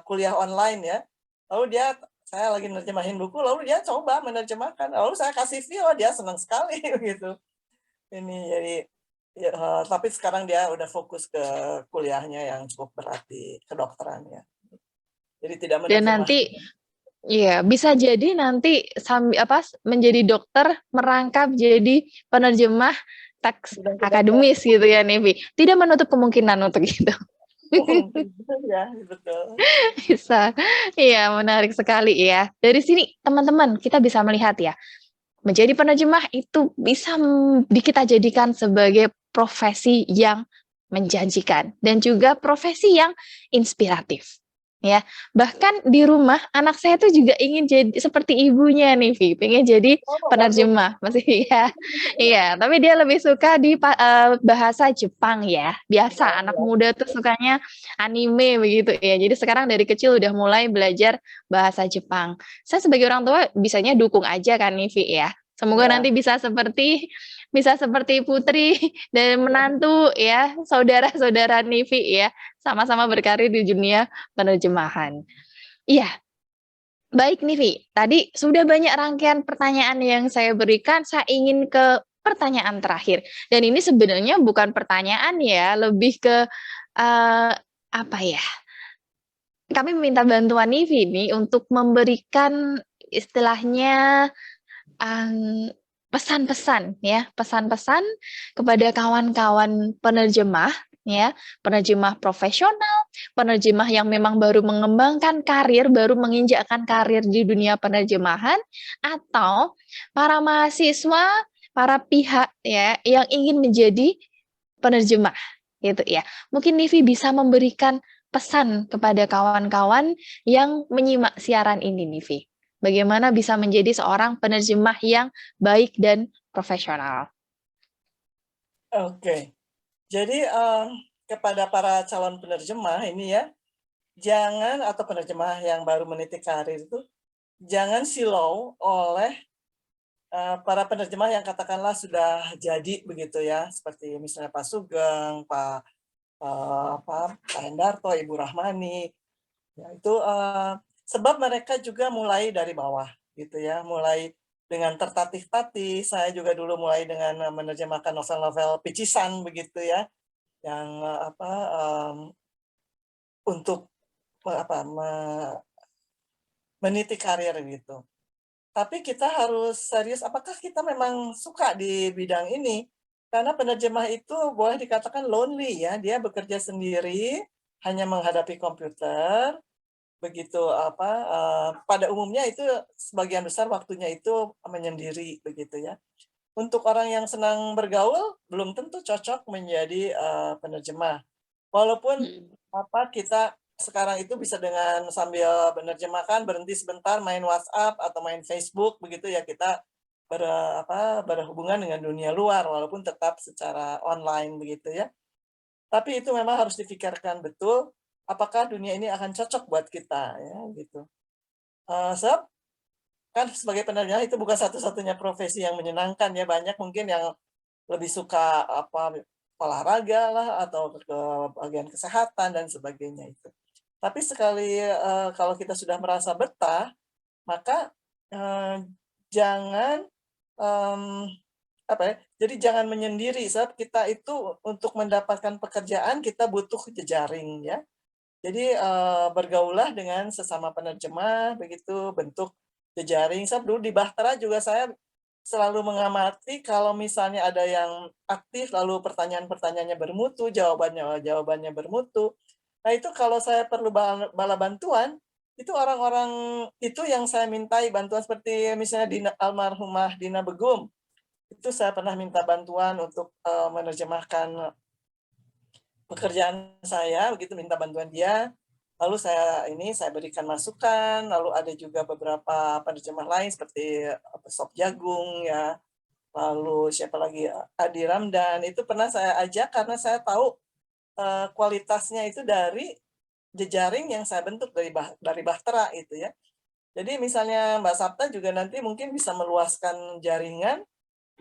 kuliah online ya, lalu saya lagi nerjemahin buku, lalu dia coba menerjemahkan, lalu saya kasih feel, dia senang sekali gitu. Ini jadi ya, tapi sekarang dia udah fokus ke kuliahnya yang cukup berat di kedokteran ya. Jadi tidak Dan menerjemah. nanti iya, bisa jadi nanti menjadi dokter merangkap jadi penerjemah teks Bidang kedokteran. akademis gitu ya, Nevi. Tidak menutup kemungkinan untuk itu. Ya, betul. Bisa. Iya, menarik sekali ya. Dari sini teman-teman kita bisa melihat ya, menjadi penerjemah itu bisa kita jadikan sebagai profesi yang menjanjikan dan juga profesi yang inspiratif. Ya, bahkan di rumah anak saya tuh juga ingin jadi seperti ibunya nih, Vi, pengen jadi Oh, bagus. penerjemah, masih ya, iya. Tapi dia lebih suka di bahasa Jepang ya. Biasa Oh, anak ya. muda tuh sukanya anime begitu ya. Jadi sekarang dari kecil udah mulai belajar bahasa Jepang. Saya sebagai orang tua bisanya dukung aja kan nih, Vi ya. Semoga Ya. nanti bisa seperti Putri dan menantu ya, saudara-saudara Nivi ya, sama-sama berkarir di dunia penerjemahan. Iya, baik Nivi. Tadi sudah banyak rangkaian pertanyaan yang saya berikan, saya ingin ke pertanyaan terakhir. Dan ini sebenarnya bukan pertanyaan ya, lebih ke apa ya? Kami meminta bantuan Nivi nih untuk memberikan istilahnya pesan-pesan ya, pesan-pesan kepada kawan-kawan penerjemah ya, penerjemah profesional, penerjemah yang memang baru mengembangkan karir, baru menginjakkan karir di dunia penerjemahan, atau para mahasiswa, para pihak ya yang ingin menjadi penerjemah gitu ya. Mungkin Nivi bisa memberikan pesan kepada kawan-kawan yang menyimak siaran ini, Nivi. Bagaimana bisa menjadi seorang penerjemah yang baik dan profesional. Oke. Jadi, kepada para calon penerjemah ini ya, jangan atau penerjemah yang baru meniti karir itu, jangan silau oleh, para penerjemah yang katakanlah sudah jadi begitu ya, seperti misalnya Pak Sugeng, Pak Hendarto, Ibu Rahmani. Ya, itu, sebab mereka juga mulai dari bawah gitu ya, mulai dengan tertatih-tatih. Saya juga dulu mulai dengan menerjemahkan novel-novel picisan begitu ya, yang untuk meniti karir gitu. Tapi kita harus serius, apakah kita memang suka di bidang ini? Karena penerjemah itu boleh dikatakan lonely ya, dia bekerja sendiri, hanya menghadapi komputer, begitu pada umumnya itu sebagian besar waktunya itu menyendiri begitu ya. untuk orang yang senang bergaul belum tentu cocok menjadi penerjemah. Walaupun kita sekarang itu bisa dengan sambil menerjemahkan berhenti sebentar main WhatsApp atau main Facebook begitu ya, kita berhubungan dengan dunia luar walaupun tetap secara online begitu ya. Tapi itu memang harus difikirkan betul apakah dunia ini akan cocok buat kita ya gitu. Sebab kan sebagai penerjemah itu bukan satu-satunya profesi yang menyenangkan ya, banyak mungkin yang lebih suka olahraga lah atau ke bagian kesehatan dan sebagainya itu. Tapi sekali kalau kita sudah merasa betah, maka jangan jadi jangan menyendiri, sebab kita itu untuk mendapatkan pekerjaan kita butuh jejaring ya. Jadi bergaulah dengan sesama penerjemah begitu, bentuk jejaring. Sebab dulu di Bahtera juga saya selalu mengamati kalau misalnya ada yang aktif lalu pertanyaan-pertanyaannya bermutu, jawabannya bermutu. Nah itu kalau saya perlu bala bantuan, itu orang-orang itu yang saya mintai bantuan, seperti misalnya almarhumah Dina Begum. Itu saya pernah minta bantuan untuk menerjemahkan pekerjaan saya, begitu minta bantuan dia. Lalu saya berikan masukan, lalu ada juga beberapa penerjemah lain seperti Sop Jagung ya, lalu siapa lagi, Adi Ramdan, itu pernah saya ajak karena saya tahu kualitasnya itu dari jejaring yang saya bentuk dari Bahtera itu ya. Jadi misalnya Mbak Sapta juga nanti mungkin bisa meluaskan jaringan,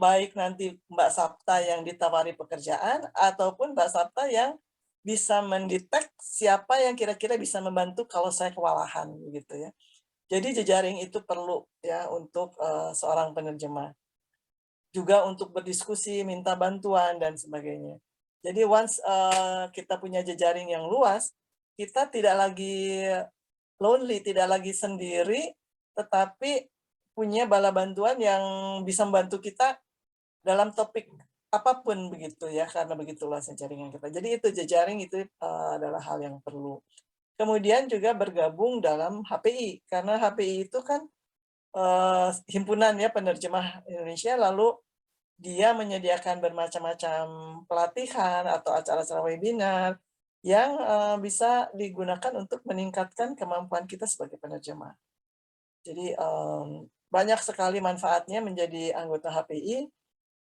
baik nanti Mbak Sapta yang ditawari pekerjaan ataupun Mbak Sapta yang bisa mendetek siapa yang kira-kira bisa membantu kalau saya kewalahan gitu ya. Jadi jejaring itu perlu ya untuk seorang penerjemah. Juga untuk berdiskusi, minta bantuan dan sebagainya. Jadi once kita punya jejaring yang luas, kita tidak lagi lonely, tidak lagi sendiri, tetapi punya bala bantuan yang bisa membantu kita dalam topik apapun begitu ya, karena begitu luasnya jaringan kita. Jadi itu jejaring itu adalah hal yang perlu. Kemudian juga bergabung dalam HPI, karena HPI itu kan himpunan ya penerjemah Indonesia, lalu dia menyediakan bermacam-macam pelatihan atau acara-acara webinar yang bisa digunakan untuk meningkatkan kemampuan kita sebagai penerjemah. Jadi banyak sekali manfaatnya menjadi anggota HPI.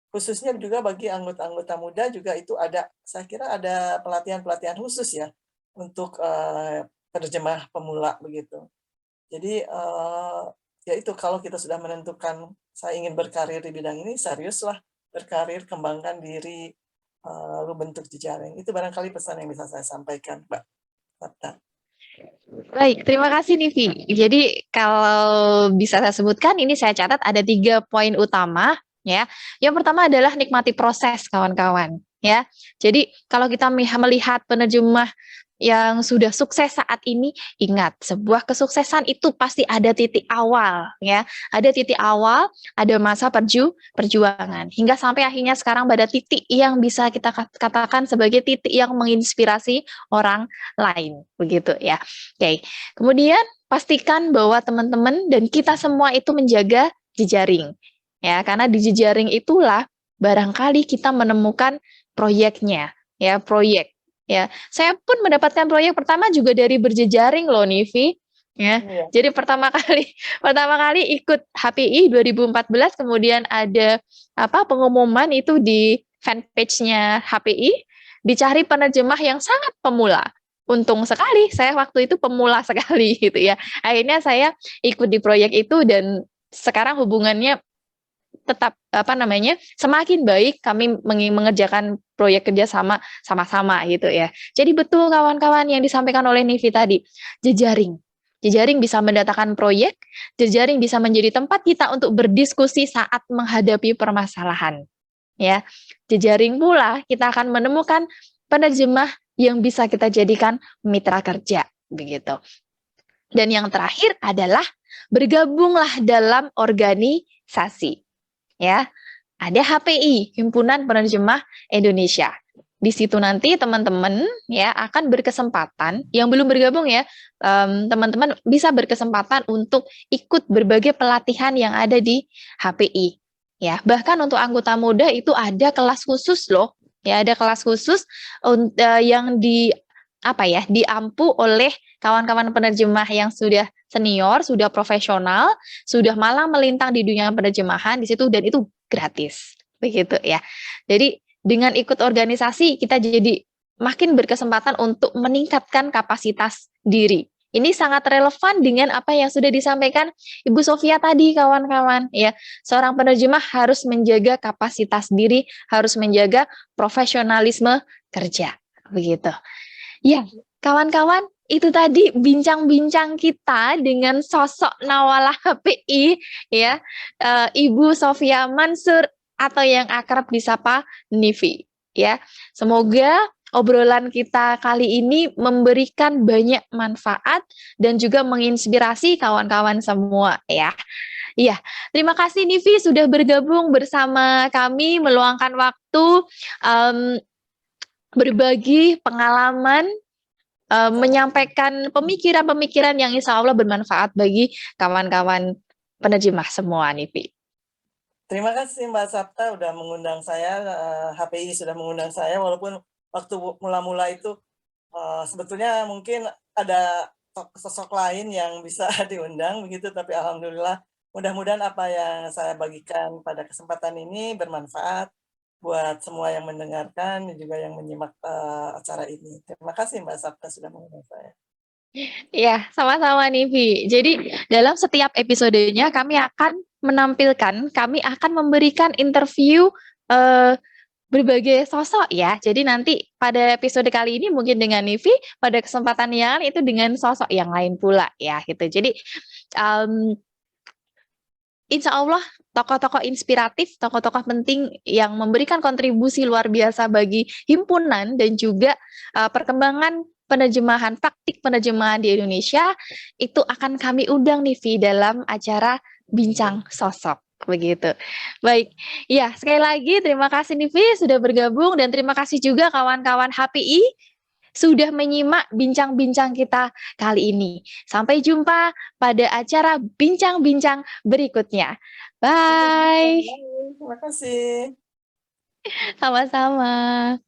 Khususnya juga bagi anggota-anggota muda juga itu ada, saya kira ada pelatihan-pelatihan khusus ya untuk penerjemah pemula begitu. Jadi ya itu, kalau kita sudah menentukan saya ingin berkarir di bidang ini, seriuslah berkarir, kembangkan diri, lalu bentuk jejaring. Itu barangkali pesan yang bisa saya sampaikan, Mbak Sabta. Baik, terima kasih Nivi. Jadi kalau bisa saya sebutkan, ini saya catat ada 3 poin utama ya. Yang pertama adalah nikmati proses, kawan-kawan ya. Jadi kalau kita melihat penerjemah yang sudah sukses saat ini, ingat, sebuah kesuksesan itu pasti ada titik awal ya. Ada titik awal, ada masa perjuangan hingga sampai akhirnya sekarang pada titik yang bisa kita katakan sebagai titik yang menginspirasi orang lain, begitu ya. Oke. Kemudian pastikan bahwa teman-teman dan kita semua itu menjaga jejaring ya, karena di jejaring itulah barangkali kita menemukan proyeknya ya, proyek. Ya, saya pun mendapatkan proyek pertama juga dari berjejaring loh, Nivi. Ya, Iya. jadi pertama kali ikut HPI 2014, kemudian ada pengumuman itu di fanpage-nya HPI, dicari penerjemah yang sangat pemula. Untung sekali saya waktu itu pemula sekali gitu ya. Akhirnya saya ikut di proyek itu dan sekarang hubungannya tetap semakin baik, kami mengerjakan proyek kerja sama-sama gitu ya. Jadi betul kawan-kawan yang disampaikan oleh Nivi tadi, jejaring bisa mendatangkan proyek, jejaring bisa menjadi tempat kita untuk berdiskusi saat menghadapi permasalahan ya. Jejaring pula kita akan menemukan penerjemah yang bisa kita jadikan mitra kerja begitu. Dan yang terakhir adalah bergabunglah dalam organisasi. Ya, ada HPI, Himpunan Penerjemah Indonesia. Di situ nanti teman-teman ya akan berkesempatan, yang belum bergabung ya, teman-teman bisa berkesempatan untuk ikut berbagai pelatihan yang ada di HPI. Ya, bahkan untuk anggota muda itu ada kelas khusus loh. Ya, ada kelas khusus yang diampu oleh kawan-kawan penerjemah yang sudah senior, sudah profesional, sudah malang melintang di dunia penerjemahan di situ dan itu gratis. Begitu ya. Jadi dengan ikut organisasi kita jadi makin berkesempatan untuk meningkatkan kapasitas diri. Ini sangat relevan dengan apa yang sudah disampaikan Ibu Sofia tadi, kawan-kawan. Ya, seorang penerjemah harus menjaga kapasitas diri, harus menjaga profesionalisme kerja. Begitu. Ya, kawan-kawan, itu tadi bincang-bincang kita dengan sosok Nawalah HPI, ya, Ibu Sofia Mansur atau yang akrab disapa Nivi. Ya, semoga obrolan kita kali ini memberikan banyak manfaat dan juga menginspirasi kawan-kawan semua, ya. Iya, terima kasih Nivi sudah bergabung bersama kami, meluangkan waktu, um, berbagi pengalaman, menyampaikan pemikiran-pemikiran yang insya Allah bermanfaat bagi kawan-kawan penerjemah semua, Nivi. Terima kasih Mbak Sapta udah mengundang saya, HPI sudah mengundang saya, walaupun waktu mula-mula itu sebetulnya mungkin ada sosok lain yang bisa diundang begitu, tapi alhamdulillah mudah-mudahan apa yang saya bagikan pada kesempatan ini bermanfaat buat semua yang mendengarkan dan juga yang menyimak acara ini. Terima kasih Mbak Sapta sudah mengundang saya. Iya, sama-sama Nivi. Jadi dalam setiap episodenya kami akan memberikan interview berbagai sosok ya. Jadi nanti pada episode kali ini mungkin dengan Nivi, pada kesempatan yang lain itu dengan sosok yang lain pula ya gitu. Jadi insya Allah tokoh-tokoh inspiratif, tokoh-tokoh penting yang memberikan kontribusi luar biasa bagi himpunan dan juga perkembangan penerjemahan, praktik penerjemahan di Indonesia itu akan kami undang nih Vi dalam acara Bincang Sosok. Begitu. Baik. Ya, sekali lagi terima kasih Nivi sudah bergabung dan terima kasih juga kawan-kawan HPI sudah menyimak bincang-bincang kita kali ini. Sampai jumpa pada acara bincang-bincang berikutnya. Bye. Terima kasih. Sama-sama.